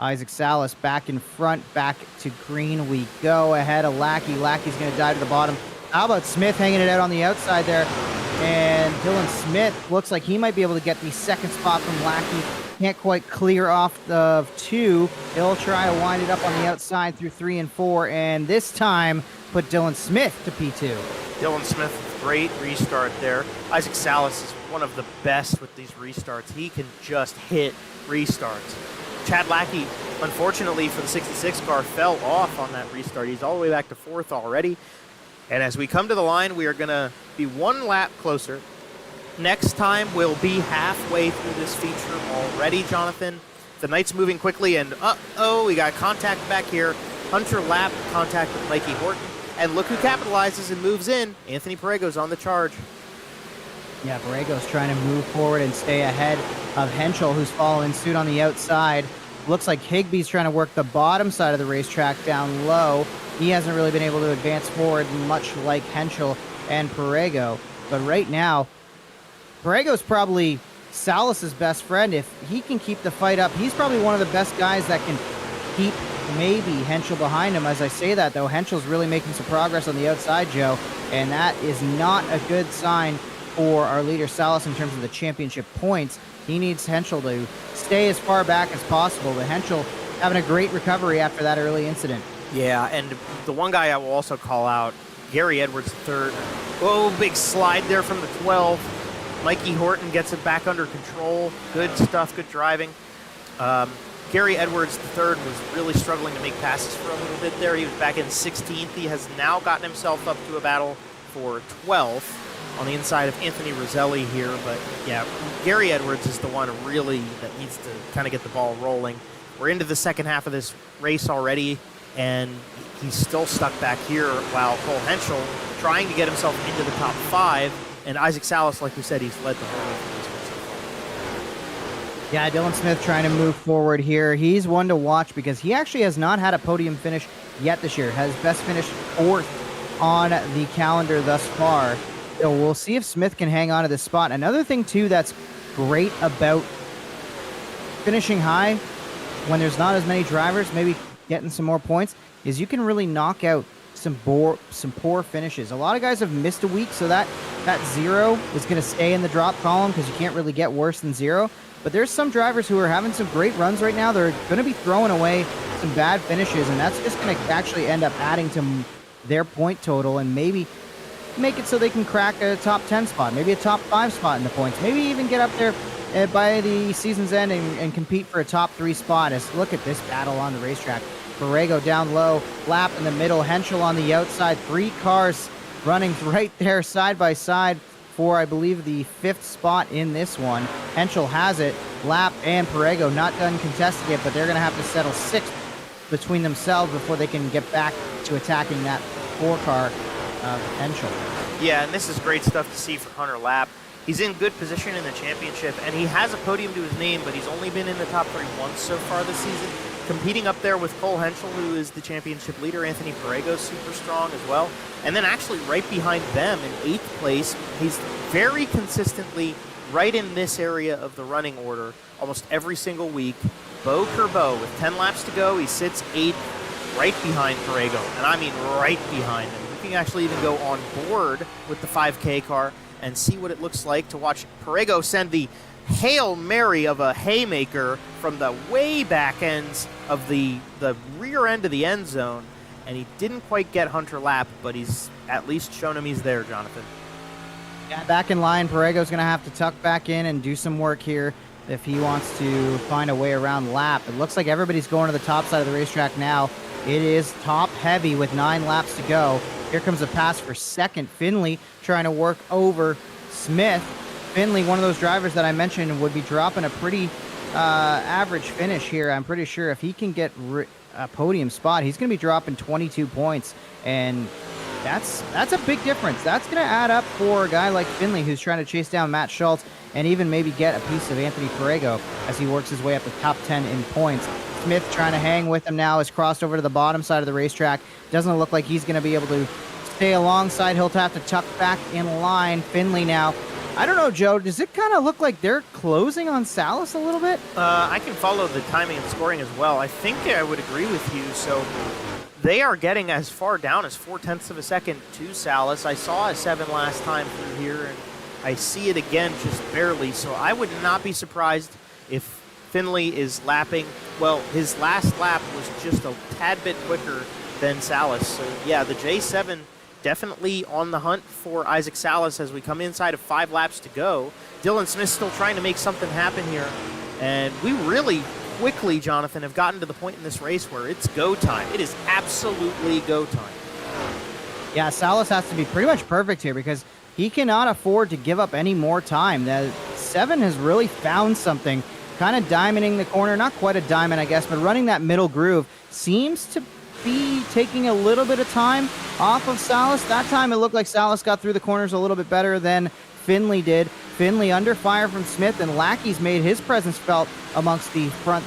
Isaac Salas back in front, back to green we go. Ahead of Lackey. Lackey's going to dive to the bottom. How about Smith hanging it out on the outside there? And Dylan Smith looks like he might be able to get the second spot from Lackey. Can't quite clear off of 2. He'll try to wind it up on the outside through 3 and 4, and this time put Dylan Smith to P2. Dylan Smith, great restart there. Isaac Salas is one of the best with these restarts. He can just hit restarts. Chad Lackey, unfortunately for the 66 car, fell off on that restart. He's all the way back to 4th already. And as we come to the line, we are going to be one lap closer. Next time, we'll be halfway through this feature already, Jonathan. The night's moving quickly, and uh-oh, we got contact back here. Hunter Lapp contact with Mikey Horton. And look who capitalizes and moves in. Anthony Perego's on the charge. Yeah, Perego's trying to move forward and stay ahead of Henschel, who's following suit on the outside. Looks like Higbee's trying to work the bottom side of the racetrack down low. He hasn't really been able to advance forward, much like Henschel and Perego. But right now, Perego's probably Salas's best friend. If he can keep the fight up, he's probably one of the best guys that can keep maybe Henschel behind him. As I say that, though, Henschel's really making some progress on the outside, Joe, and that is not a good sign for our leader Salas in terms of the championship points. He needs Henschel to stay as far back as possible, but Henschel having a great recovery after that early incident. Yeah, and the one guy I will also call out Gary Edwards third. Oh, big slide there from the 12. Mikey Horton gets it back under control. Good stuff, good driving. Gary Edwards III was really struggling to make passes for a little bit there. He was back in 16th. He has now gotten himself up to a battle for 12th on the inside of Anthony Roselli here. But yeah, Gary Edwards is the one really that needs to kind of get the ball rolling. We're into the second half of this race already, and he's still stuck back here while Cole Henschel trying to get himself into the top 5. And Isaac Salas, like we said, he's led the whole way through this one so far. Yeah, Dylan Smith trying to move forward here. He's one to watch because he actually has not had a podium finish yet this year. Has best finished 4th on the calendar thus far. So we'll see if Smith can hang on to this spot. Another thing, too, that's great about finishing high when there's not as many drivers, maybe getting some more points, is you can really knock out some poor finishes. A lot of guys have missed a week, so that 0 is going to stay in the drop column because you can't really get worse than 0. But there's some drivers who are having some great runs right now. They're going to be throwing away some bad finishes, and that's just going to actually end up adding to their point total and maybe make it so they can crack a top 10 spot, maybe a top 5 spot in the points, maybe even get up there by the season's end and compete for a top 3 spot. As look at this battle on the racetrack. Borrego down low, Lap in the middle, Henschel on the outside. 3 cars running right there side by side for, I believe, the 5th spot in this one. Henschel has it. Lap and Borrego not done contesting it, but they're going to have to settle 6th between themselves before they can get back to attacking that 4 car of Henschel. Yeah, and this is great stuff to see for Hunter Lap. He's in good position in the championship, and he has a podium to his name, but he's only been in the top 3 once so far this season. Competing up there with Cole Henschel, who is the championship leader. Anthony Borrego's super strong as well. And then actually right behind them in 8th place, he's very consistently right in this area of the running order almost every single week. Bo Kerbo, with 10 laps to go, he sits 8th right behind Borrego. And I mean right behind him. You can actually even go on board with the 5K car and see what it looks like to watch Borrego send the Hail Mary of a haymaker from the way back ends of the rear end of the end zone. And he didn't quite get Hunter Lap, but he's at least shown him he's there, Jonathan. Yeah, back in line, Borrego's going to have to tuck back in and do some work here if he wants to find a way around Lap. It looks like everybody's going to the top side of the racetrack now. It is top heavy with 9 laps to go. Here comes a pass for second. Finley trying to work over Smith. Finley, one of those drivers that I mentioned, would be dropping a pretty average finish here. I'm pretty sure if he can get a podium spot, he's going to be dropping 22 points. And that's a big difference. That's going to add up for a guy like Finley who's trying to chase down Matt Schultz and even maybe get a piece of Anthony Borrego as he works his way up the top 10 in points. Smith trying to hang with him now, has crossed over to the bottom side of the racetrack. Doesn't look like he's going to be able to stay alongside. He'll have to tuck back in line. Finley now. I don't know, Joe. Does it kind of look like they're closing on Salas a little bit? I can follow the timing and scoring as well. I think I would agree with you. So they are getting as far down as 0.4 of a second to Salas. I saw a 7 last time through here, and I see it again just barely. So I would not be surprised if Finley is lapping. Well, his last lap was just a tad bit quicker than Salas. So yeah, the J7 definitely on the hunt for Isaac Salas as we come inside of 5 laps to go. Dylan Smith still trying to make something happen here. And we really quickly, Jonathan, have gotten to the point in this race where it's go time. It is absolutely go time. Yeah, Salas has to be pretty much perfect here because he cannot afford to give up any more time. The 7 has really found something, kind of diamonding the corner. Not quite a diamond, I guess, but running that middle groove seems to be taking a little bit of time off of Salas. That time it looked like Salas got through the corners a little bit better than Finley did. Finley under fire from Smith, and Lackey's made his presence felt amongst the front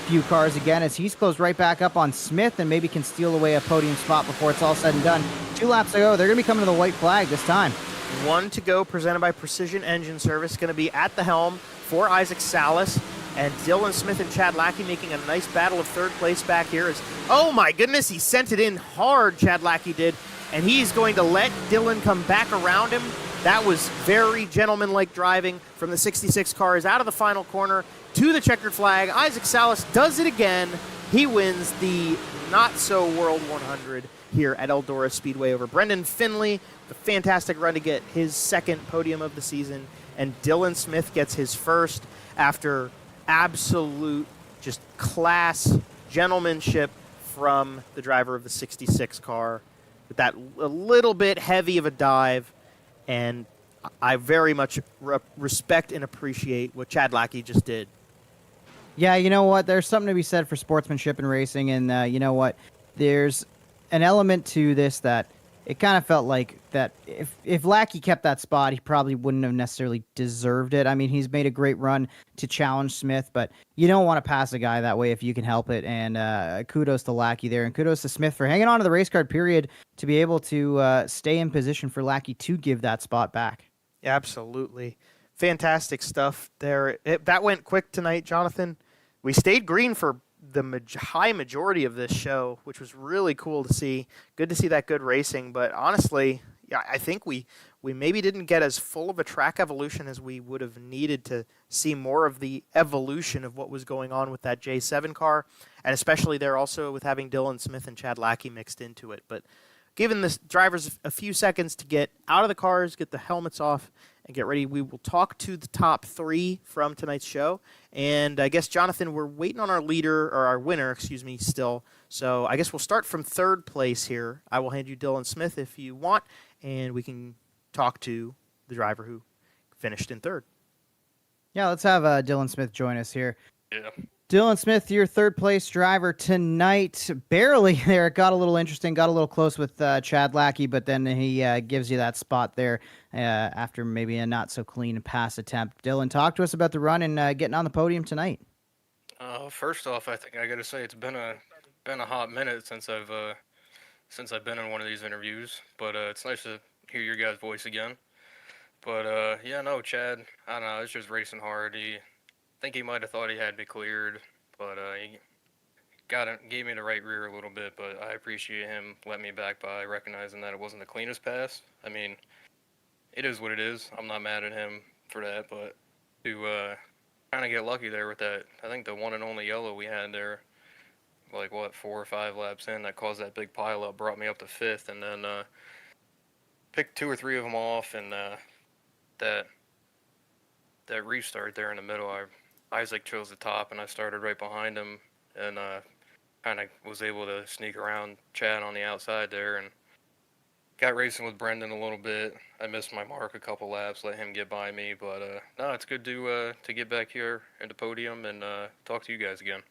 few cars again as he's closed right back up on Smith and maybe can steal away a podium spot before it's all said and done. 2 laps to go. They're going to be coming to the white flag this time. 1 to go, presented by Precision Engine Service. Going to be at the helm for Isaac Salas. And Dylan Smith and Chad Lackey making a nice battle of 3rd place back here. Oh my goodness, he sent it in hard, Chad Lackey did. And he's going to let Dylan come back around him. That was very gentlemanlike driving from the 66 cars out of the final corner to the checkered flag. Isaac Salas does it again. He wins the not-so World 100 here at Eldora Speedway over Brendan Finley. The fantastic run to get his second podium of the season. And Dylan Smith gets his first after absolute just class, gentlemanship from the driver of the 66 car. With that a little bit heavy of a dive. And I very much respect and appreciate what Chad Lackey just did. Yeah, you know what? There's something to be said for sportsmanship in racing, and you know what? There's an element to this that it kind of felt like that if Lackey kept that spot, he probably wouldn't have necessarily deserved it. I mean, he's made a great run to challenge Smith, but you don't want to pass a guy that way if you can help it. And kudos to Lackey there, and kudos to Smith for hanging on to the race card period to be able to stay in position for Lackey to give that spot back. Absolutely. Fantastic stuff there. That went quick tonight, Jonathan. We stayed green for the high majority of this show, which was really cool to see. Good to see that good racing. But honestly, yeah, I think we maybe didn't get as full of a track evolution as we would have needed to see more of the evolution of what was going on with that J7 car, and especially there also with having Dylan Smith and Chad Lackey mixed into it. But giving the drivers a few seconds to get out of the cars, get the helmets off, and get ready. We will talk to the top three from tonight's show. And I guess, Jonathan, we're waiting on our leader, or our winner, still. So I guess we'll start from third place here. I will hand you Dylan Smith if you want, and we can talk to the driver who finished in third. Yeah, let's have Dylan Smith join us here. Yeah. Dylan Smith, your third place driver tonight. Barely there. It got a little interesting, got a little close with Chad Lackey, but then he gives you that spot there after maybe a not so clean pass attempt. Dylan, talk to us about the run and getting on the podium tonight. First off, I think I got to say it's been a hot minute since I've been in one of these interviews, but it's nice to hear your guys' voice again. But yeah, no, Chad, I don't know, it's just racing hard. I think he might have thought he had me cleared, but he gave me the right rear a little bit, but I appreciate him letting me back by recognizing that it wasn't the cleanest pass. I mean, it is what it is. I'm not mad at him for that, but to kind of get lucky there with that, I think the one and only yellow we had there, like, 4 or 5 laps in, that caused that big pile up, brought me up to 5th, and then picked 2 or 3 of them off, and that restart there in the middle, Isaac chose the top, and I started right behind him, and kind of was able to sneak around Chad on the outside there, and got racing with Brendan a little bit. I missed my mark a couple laps, let him get by me, but no, it's good to get back here at the podium and talk to you guys again.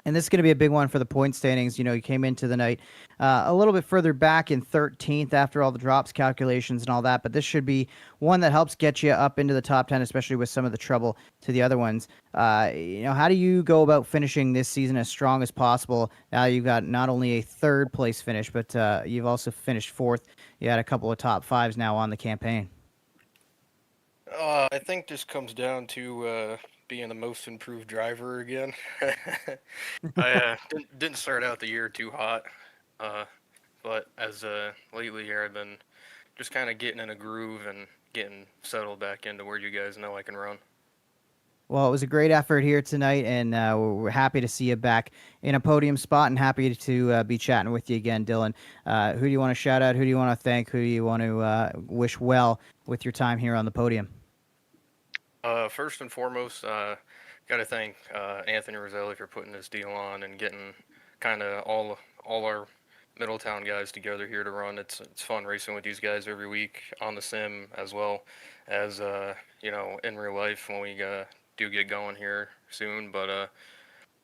And this is going to be a big one for the point standings. You know, you came into the night a little bit further back in 13th after all the drops calculations and all that, but this should be one that helps get you up into the top 10, especially with some of the trouble to the other ones. You know, how do you go about finishing this season as strong as possible? Now you've got not only a third place finish, but you've also finished 4th. You had a couple of top 5s now on the campaign. I think this comes down to being the most improved driver again. I didn't start out the year too hot, but as lately here I've been just kind of getting in a groove and getting settled back into where you guys know I can run. Well, it was a great effort here tonight, and we're happy to see you back in a podium spot and happy to be chatting with you again, Dylan. Who do you want to shout out? Who do you want to thank? Who do you want to wish well with your time here on the podium? First and foremost, got to thank Anthony Roselli for putting this deal on and getting kind of all our Middletown guys together here to run. It's fun racing with these guys every week on the sim, as well as you know, in real life when we do get going here soon. But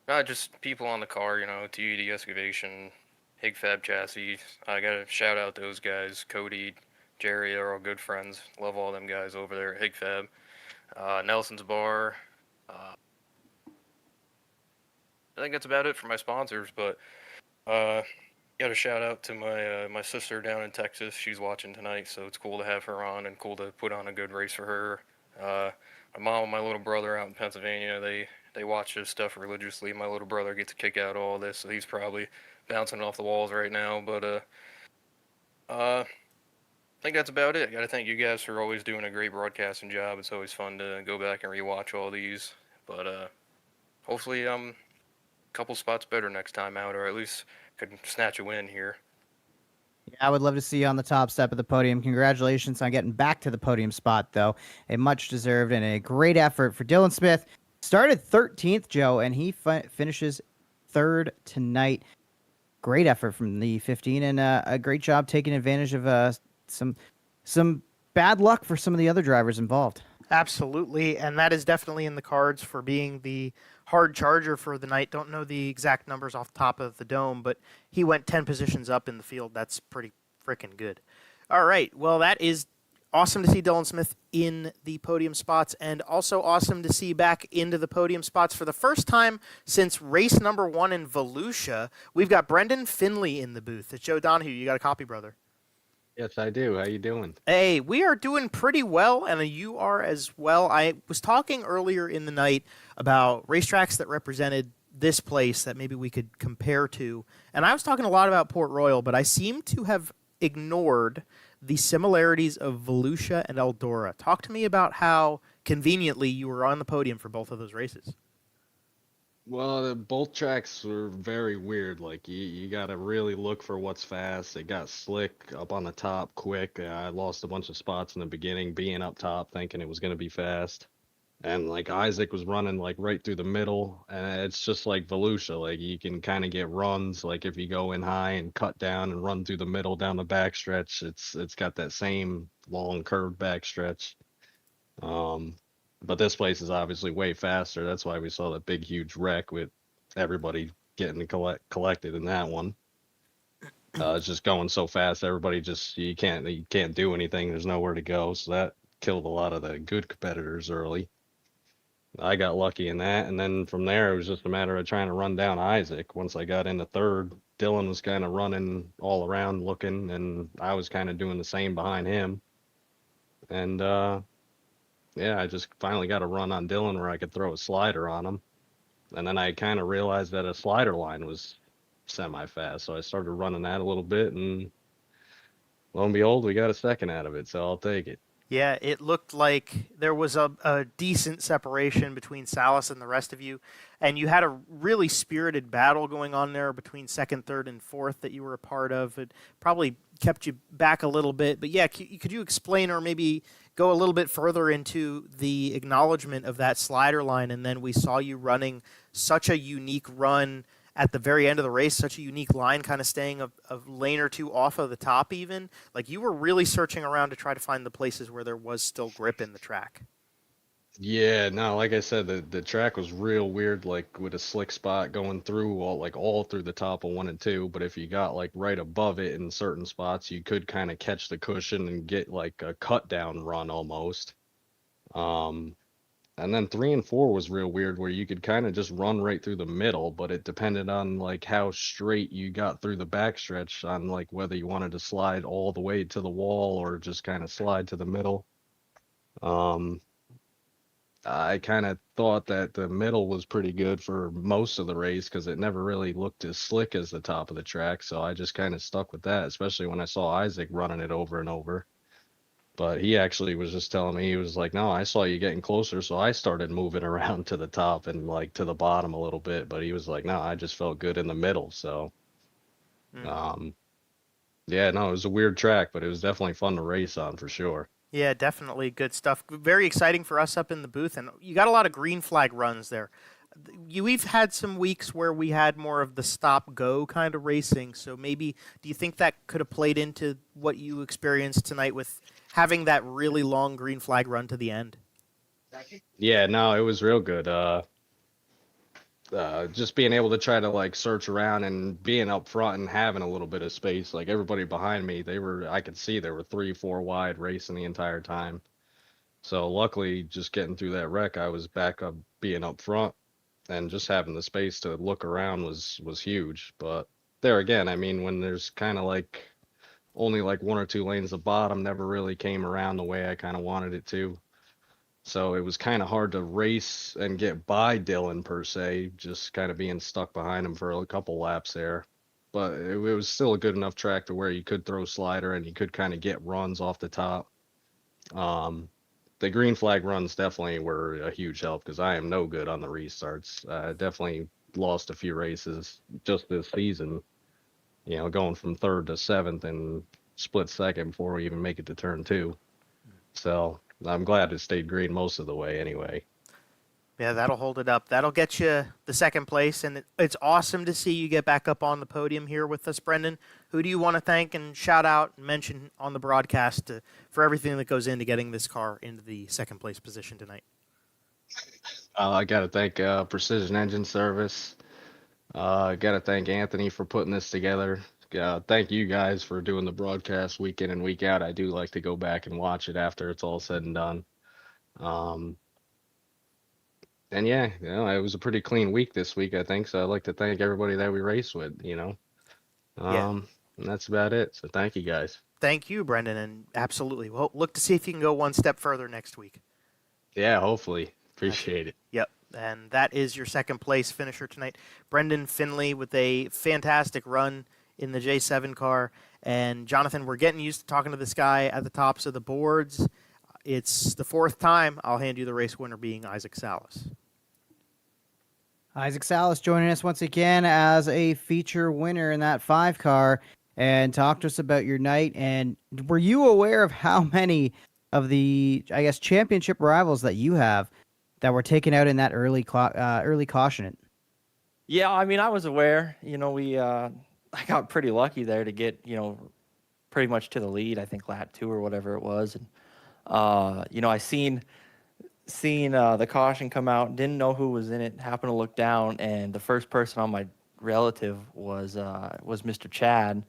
not just people on the car, you know, TED Excavation, Hig Fab Chassis. I got to shout out those guys. Cody, Jerry are all good friends. Love all them guys over there at Hig Fab. Nelson's Bar. I think that's about it for my sponsors, but got a shout out to my sister down in Texas. She's watching tonight, so it's cool to have her on and cool to put on a good race for her. My mom and my little brother out in Pennsylvania, they watch this stuff religiously. My little brother gets a kick out of all this, so he's probably bouncing off the walls right now, but I think that's about it. I got to thank you guys for always doing a great broadcasting job. It's always fun to go back and rewatch all these. But hopefully couple spots better next time out, or at least could snatch a win here. Yeah, I would love to see you on the top step of the podium. Congratulations on getting back to the podium spot, though. A much deserved and a great effort for Dylan Smith. Started 13th, Joe, and he finishes third tonight. Great effort from the 15, and a great job taking advantage of some bad luck for some of the other drivers involved. Absolutely, and that is definitely in the cards for being the hard charger for the night. Don't know the exact numbers off the top of the dome, but he went 10 positions up in the field. That's pretty freaking good. All right, well, that is awesome to see Dylan Smith in the podium spots, and also awesome to see back into the podium spots for the first time since race number 1 in Volusia. We've got Brendan Finley in the booth. It's Joe Donahue. You got a copy, brother? Yes, I do. How you doing? Hey, we are doing pretty well, and you are as well. I was talking earlier in the night about racetracks that represented this place that maybe we could compare to, and I was talking a lot about Port Royal, but I seem to have ignored the similarities of Volusia and Eldora. Talk to me about how conveniently you were on the podium for both of those races. Well, both tracks were very weird. Like you gotta really look for what's fast. It got slick up on the top quick. I lost a bunch of spots in the beginning, being up top, thinking it was gonna be fast. And like Isaac was running like right through the middle, and it's just like Volusia. Like you can kind of get runs. Like if you go in high and cut down and run through the middle down the backstretch, it's got that same long curved backstretch. Um, but this place is obviously way faster. That's why we saw that big, huge wreck with everybody getting collected in that one. It's just going so fast. Everybody just you can't do anything. There's nowhere to go. So that killed a lot of the good competitors early. I got lucky in that, and then from there it was just a matter of trying to run down Isaac. Once I got into third, Dylan was kind of running all around looking, and I was kind of doing the same behind him. And yeah, I just finally got a run on Dylan where I could throw a slider on him. And then I kind of realized that a slider line was semi-fast. So I started running that a little bit, and lo and behold, we got a second out of it. So I'll take it. Yeah, it looked like there was a decent separation between Salas and the rest of you, and you had a really spirited battle going on there between second, third, and fourth that you were a part of. It probably kept you back a little bit, but yeah, could you explain or maybe go a little bit further into the acknowledgement of that slider line, and then we saw you running such a unique run at the very end of the race, such a unique line, kind of staying a lane or two off of the top even. Like you were really searching around to try to find the places where there was still grip in the track. Yeah, no, like I said, the track was real weird, like with a slick spot going through all through the top of one and two. But if you got like right above it in certain spots, you could kind of catch the cushion and get like a cut down run almost. Um, And then three and four was real weird where you could kind of just run right through the middle, but it depended on like how straight you got through the backstretch on like whether you wanted to slide all the way to the wall or just kind of slide to the middle. Um, I kind of thought that the middle was pretty good for most of the race because it never really looked as slick as the top of the track. So I just kind of stuck with that, especially when I saw Isaac running it over and over. But he actually was just telling me, he was like, no, I saw you getting closer. So I started moving around to the top and like to the bottom a little bit. But he was like, no, I just felt good in the middle. So, Mm. um, yeah, no, it was a weird track, but it was definitely fun to race on for sure. Yeah, definitely good stuff. Very exciting for us up in the booth, and you got a lot of green flag runs there. We've had some weeks where we had more of the stop go kind of racing. So maybe do you think that could have played into what you experienced tonight with having that really long green flag run to the end? Yeah, no, it was real good. Just being able to try to like search around and being up front and having a little bit of space. Like everybody behind me, I could see they were 3, 4 wide racing the entire time. So luckily, just getting through that wreck, I was back up being up front, and just having the space to look around was huge. But there again, I mean, when there's kind of like only like one or two lanes, the bottom never really came around the way I kind of wanted it to. So it was kind of hard to race and get by Dylan per se, just kind of being stuck behind him for a couple laps there. But it was still a good enough track to where you could throw slider and you could kind of get runs off the top. Um, the green flag runs definitely were a huge help because I am no good on the restarts. Definitely lost a few races just this season. Going from third to seventh and split second before we even make it to turn two. So I'm glad it stayed green most of the way anyway. Yeah, that'll hold it up. That'll get you the second place, and it's awesome to see you get back up on the podium here with us, Brendan. Who do you want to thank and shout out and mention on the broadcast for everything that goes into getting this car into the second place position tonight? I got to thank Precision Engine Service. I got to thank Anthony for putting this together. Thank you guys for doing the broadcast week in and week out. I do like to go back and watch it after it's all said and done. And yeah, it was a pretty clean week this week, I think. So I'd like to thank everybody that we raced with. Yeah. And that's about it. So thank you guys. Thank you, Brendan, and absolutely. Well, look to see if you can go one step further next week. Yeah, hopefully. Appreciate it. Yep. And that is your second place finisher tonight. Brendan Finley with a fantastic run in the J7 car. And Jonathan, we're getting used to talking to this guy at the tops of the boards. It's the fourth time I'll hand you the race winner being Isaac Salas. Isaac Salas joining us once again as a feature winner in that 5 car, and talk to us about your night. And were you aware of how many of the, I guess, championship rivals that you have that were taken out in that early caution? Yeah, I mean, I was aware. I got pretty lucky there to get, pretty much to the lead. I think lap 2 or whatever it was, and I seen the caution come out, didn't know who was in it, happened to look down, and the first person on my relative was Mr. Chad,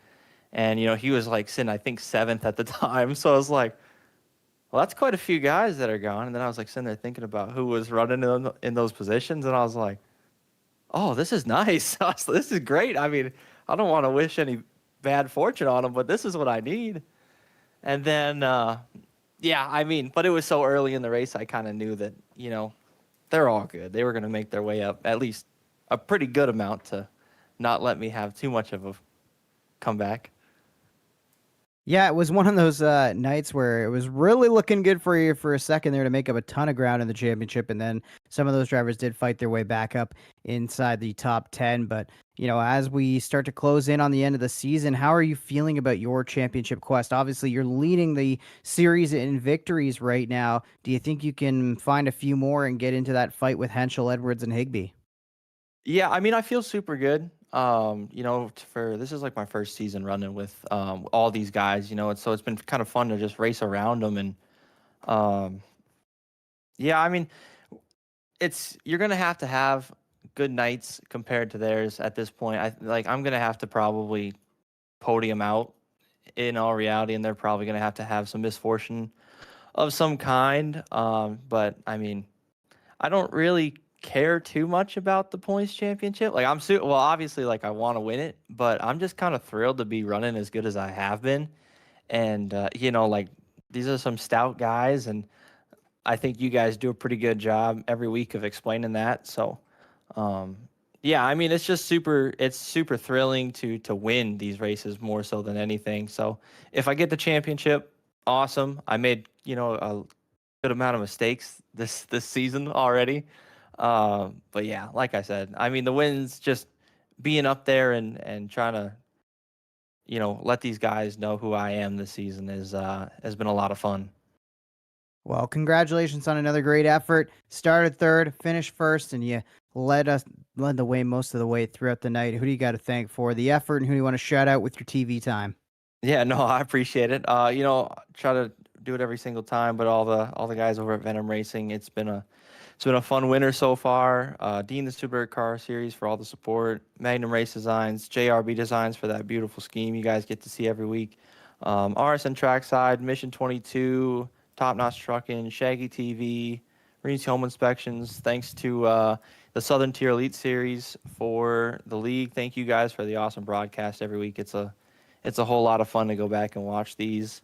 and he was like sitting, I think, 7th at the time. So I was like, well, that's quite a few guys that are gone. And then I was like sitting there thinking about who was running in those positions, and I was like, oh, this is nice. This is great. I mean, I don't want to wish any bad fortune on them, but this is what I need. And then yeah, I mean, but it was so early in the race, I kind of knew that, they're all good. They were going to make their way up at least a pretty good amount to not let me have too much of a comeback. Yeah, it was one of those nights where it was really looking good for you for a second there to make up a ton of ground in the championship, and then some of those drivers did fight their way back up inside the top 10. But, as we start to close in on the end of the season, how are you feeling about your championship quest? Obviously, you're leading the series in victories right now. Do you think you can find a few more and get into that fight with Henschel, Edwards, and Higbee? Yeah, I mean, I feel super good. For this is like my first season running with all these guys, so it's been kind of fun to just race around them. And yeah, I mean, you're gonna have to have good nights compared to theirs at this point. I'm gonna have to probably podium out in all reality, and they're probably gonna have to have some misfortune of some kind. But I mean, I don't really care too much about the points championship. Like well, obviously, like I want to win it, but I'm just kind of thrilled to be running as good as I have been. And like these are some stout guys, and I think you guys do a pretty good job every week of explaining that. So yeah, I mean, it's super thrilling to win these races more so than anything. So if I get the championship, awesome. I made a good amount of mistakes this season already. But yeah, like I said, I mean, the wins, just being up there and trying to, let these guys know who I am this season has been a lot of fun. Well, congratulations on another great effort. Started third, finished first, and you led the way most of the way throughout the night. Who do you got to thank for the effort, and who do you want to shout out with your TV time? Yeah, no, I appreciate it. Try to do it every single time, but all the guys over at Venom Racing, it's been a fun winter so far. Dean the Super Car Series for all the support. Magnum Race Designs, JRB Designs for that beautiful scheme you guys get to see every week. RSN Trackside, Mission 22, Top Notch Trucking, Shaggy TV, Marines Home Inspections. Thanks to the Southern Tier Elite Series for the league. Thank you guys for the awesome broadcast every week. It's a whole lot of fun to go back and watch these.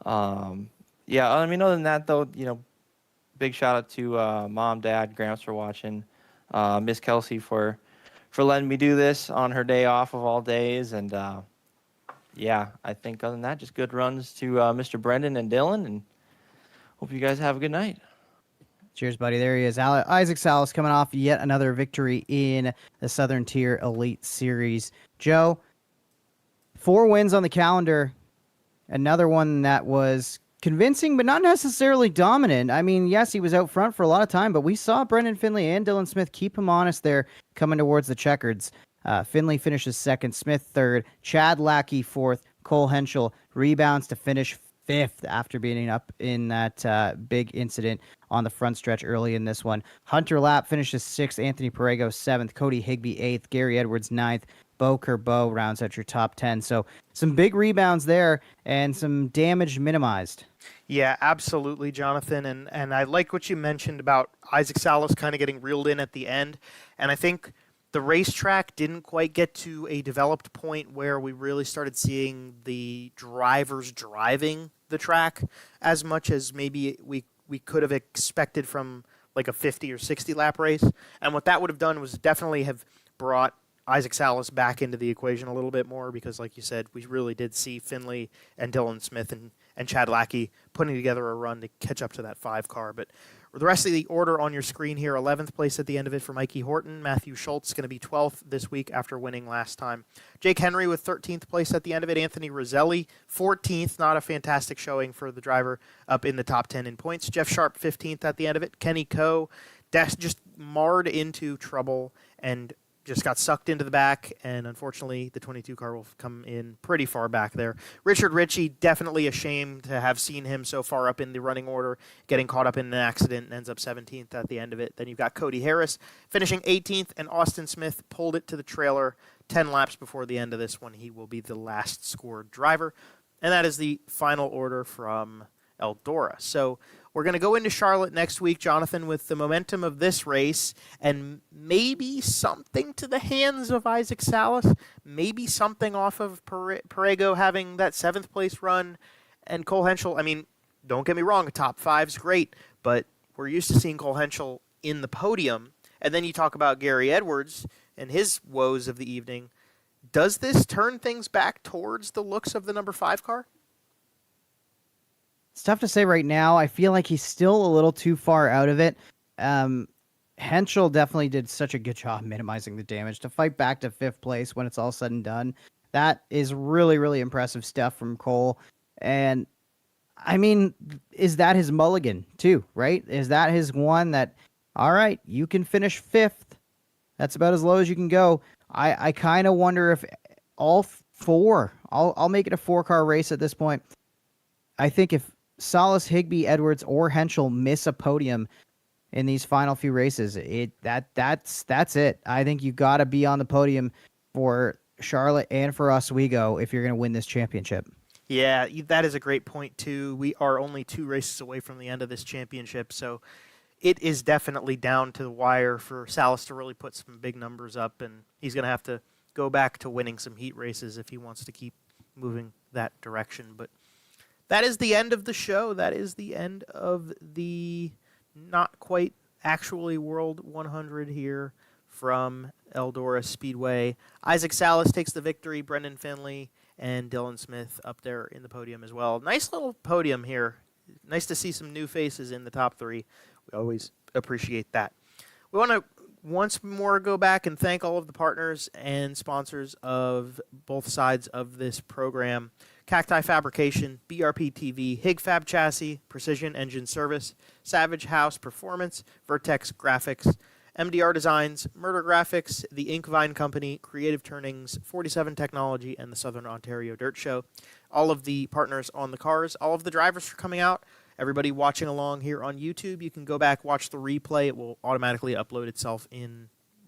Yeah, I mean, other than that, though, big shout out to Mom, Dad, Gramps for watching, Miss Kelsey for letting me do this on her day off of all days. And yeah, I think other than that, just good runs to Mr. Brendan and Dylan, and hope you guys have a good night. Cheers, buddy. There he is. Isaac Salas coming off yet another victory in the Southern Tier Elite Series. Joe, 4 wins on the calendar. Another one that was convincing, but not necessarily dominant. I mean, yes, he was out front for a lot of time, but we saw Brendan Finley and Dylan Smith keep him honest there coming towards the checkers. Finley finishes second, Smith third, Chad Lackey fourth, Cole Henschel rebounds to finish fifth after being up in that big incident on the front stretch early in this one. Hunter Lapp finishes sixth, Anthony Perego seventh, Cody Higbee eighth, Gary Edwards ninth, Bo Kerbo rounds out your top 10. So some big rebounds there and some damage minimized. Yeah, absolutely, Jonathan. And I like what you mentioned about Isaac Salas kind of getting reeled in at the end. And I think the racetrack didn't quite get to a developed point where we really started seeing the drivers driving the track as much as maybe we could have expected from like a 50 or 60 lap race. And what that would have done was definitely have brought Isaac Salas back into the equation a little bit more because, like you said, we really did see Finley and Dylan Smith and Chad Lackey putting together a run to catch up to that 5 car. But the rest of the order on your screen here, 11th place at the end of it for Mikey Horton. Matthew Schultz going to be 12th this week after winning last time. Jake Henry with 13th place at the end of it. Anthony Roselli, 14th. Not a fantastic showing for the driver up in the top 10 in points. Jeff Sharp, 15th at the end of it. Kenny Coe just marred into trouble and just got sucked into the back, and unfortunately the 22 car will come in pretty far back there. Richard Ritchie, definitely a shame to have seen him so far up in the running order, getting caught up in an accident and ends up 17th at the end of it. Then you've got Cody Harris finishing 18th, and Austin Smith pulled it to the trailer 10 laps before the end of this one. He will be the last scored driver, and that is the final order from Eldora. So we're going to go into Charlotte next week, Jonathan, with the momentum of this race and maybe something to the hands of Isaac Salas, maybe something off of Perego having that 7th place run, and Cole Henschel. I mean, don't get me wrong, a top 5's great, but we're used to seeing Cole Henschel in the podium. And then you talk about Gary Edwards and his woes of the evening. Does this turn things back towards the looks of the number 5 car? It's tough to say right now. I feel like he's still a little too far out of it. Henschel definitely did such a good job minimizing the damage to fight back to 5th place when it's all said and done. That is really, really impressive stuff from Cole. And I mean, is that his mulligan too, right? Is that his one that, all right, you can finish 5th. That's about as low as you can go. I kind of wonder if all 4, I'll make it a 4-car race at this point. I think if Salas, Higbee, Edwards, or Henschel miss a podium in these final few races, that's it. I think you got to be on the podium for Charlotte and for Oswego if you're going to win this championship. Yeah, that is a great point, too. We are only 2 races away from the end of this championship, so it is definitely down to the wire for Salas to really put some big numbers up, and he's going to have to go back to winning some heat races if he wants to keep moving that direction. But that is the end of the show. That is the end of the not quite actually World 100 here from Eldora Speedway. Isaac Salas takes the victory. Brendan Finley and Dylan Smith up there in the podium as well. Nice little podium here. Nice to see some new faces in the top 3. We always appreciate that. We want to once more go back and thank all of the partners and sponsors of both sides of this program. Cacti Fabrication, BRP TV, HigFab Chassis, Precision Engine Service, Savage House Performance, Vertex Graphics, MDR Designs, Murder Graphics, The Inkvine Company, Creative Turnings, 47 Technology, and the Southern Ontario Dirt Show. All of the partners on the cars, all of the drivers are coming out. Everybody watching along here on YouTube, you can go back, watch the replay. It will automatically upload itself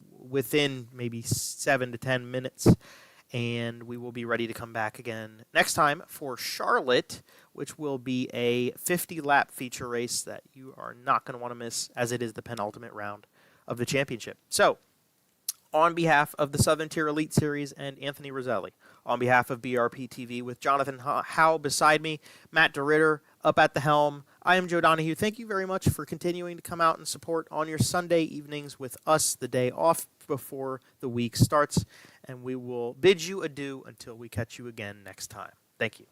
within maybe 7 to 10 minutes. And we will be ready to come back again next time for Charlotte, which will be a 50-lap feature race that you are not going to want to miss, as it is the penultimate round of the championship. So, on behalf of the Southern Tier Elite Series and Anthony Roselli, on behalf of BRP TV with Jonathan Howe beside me, Matt DeRitter up at the helm, I am Joe Donahue. Thank you very much for continuing to come out and support on your Sunday evenings with us the day off before the week starts. And we will bid you adieu until we catch you again next time. Thank you.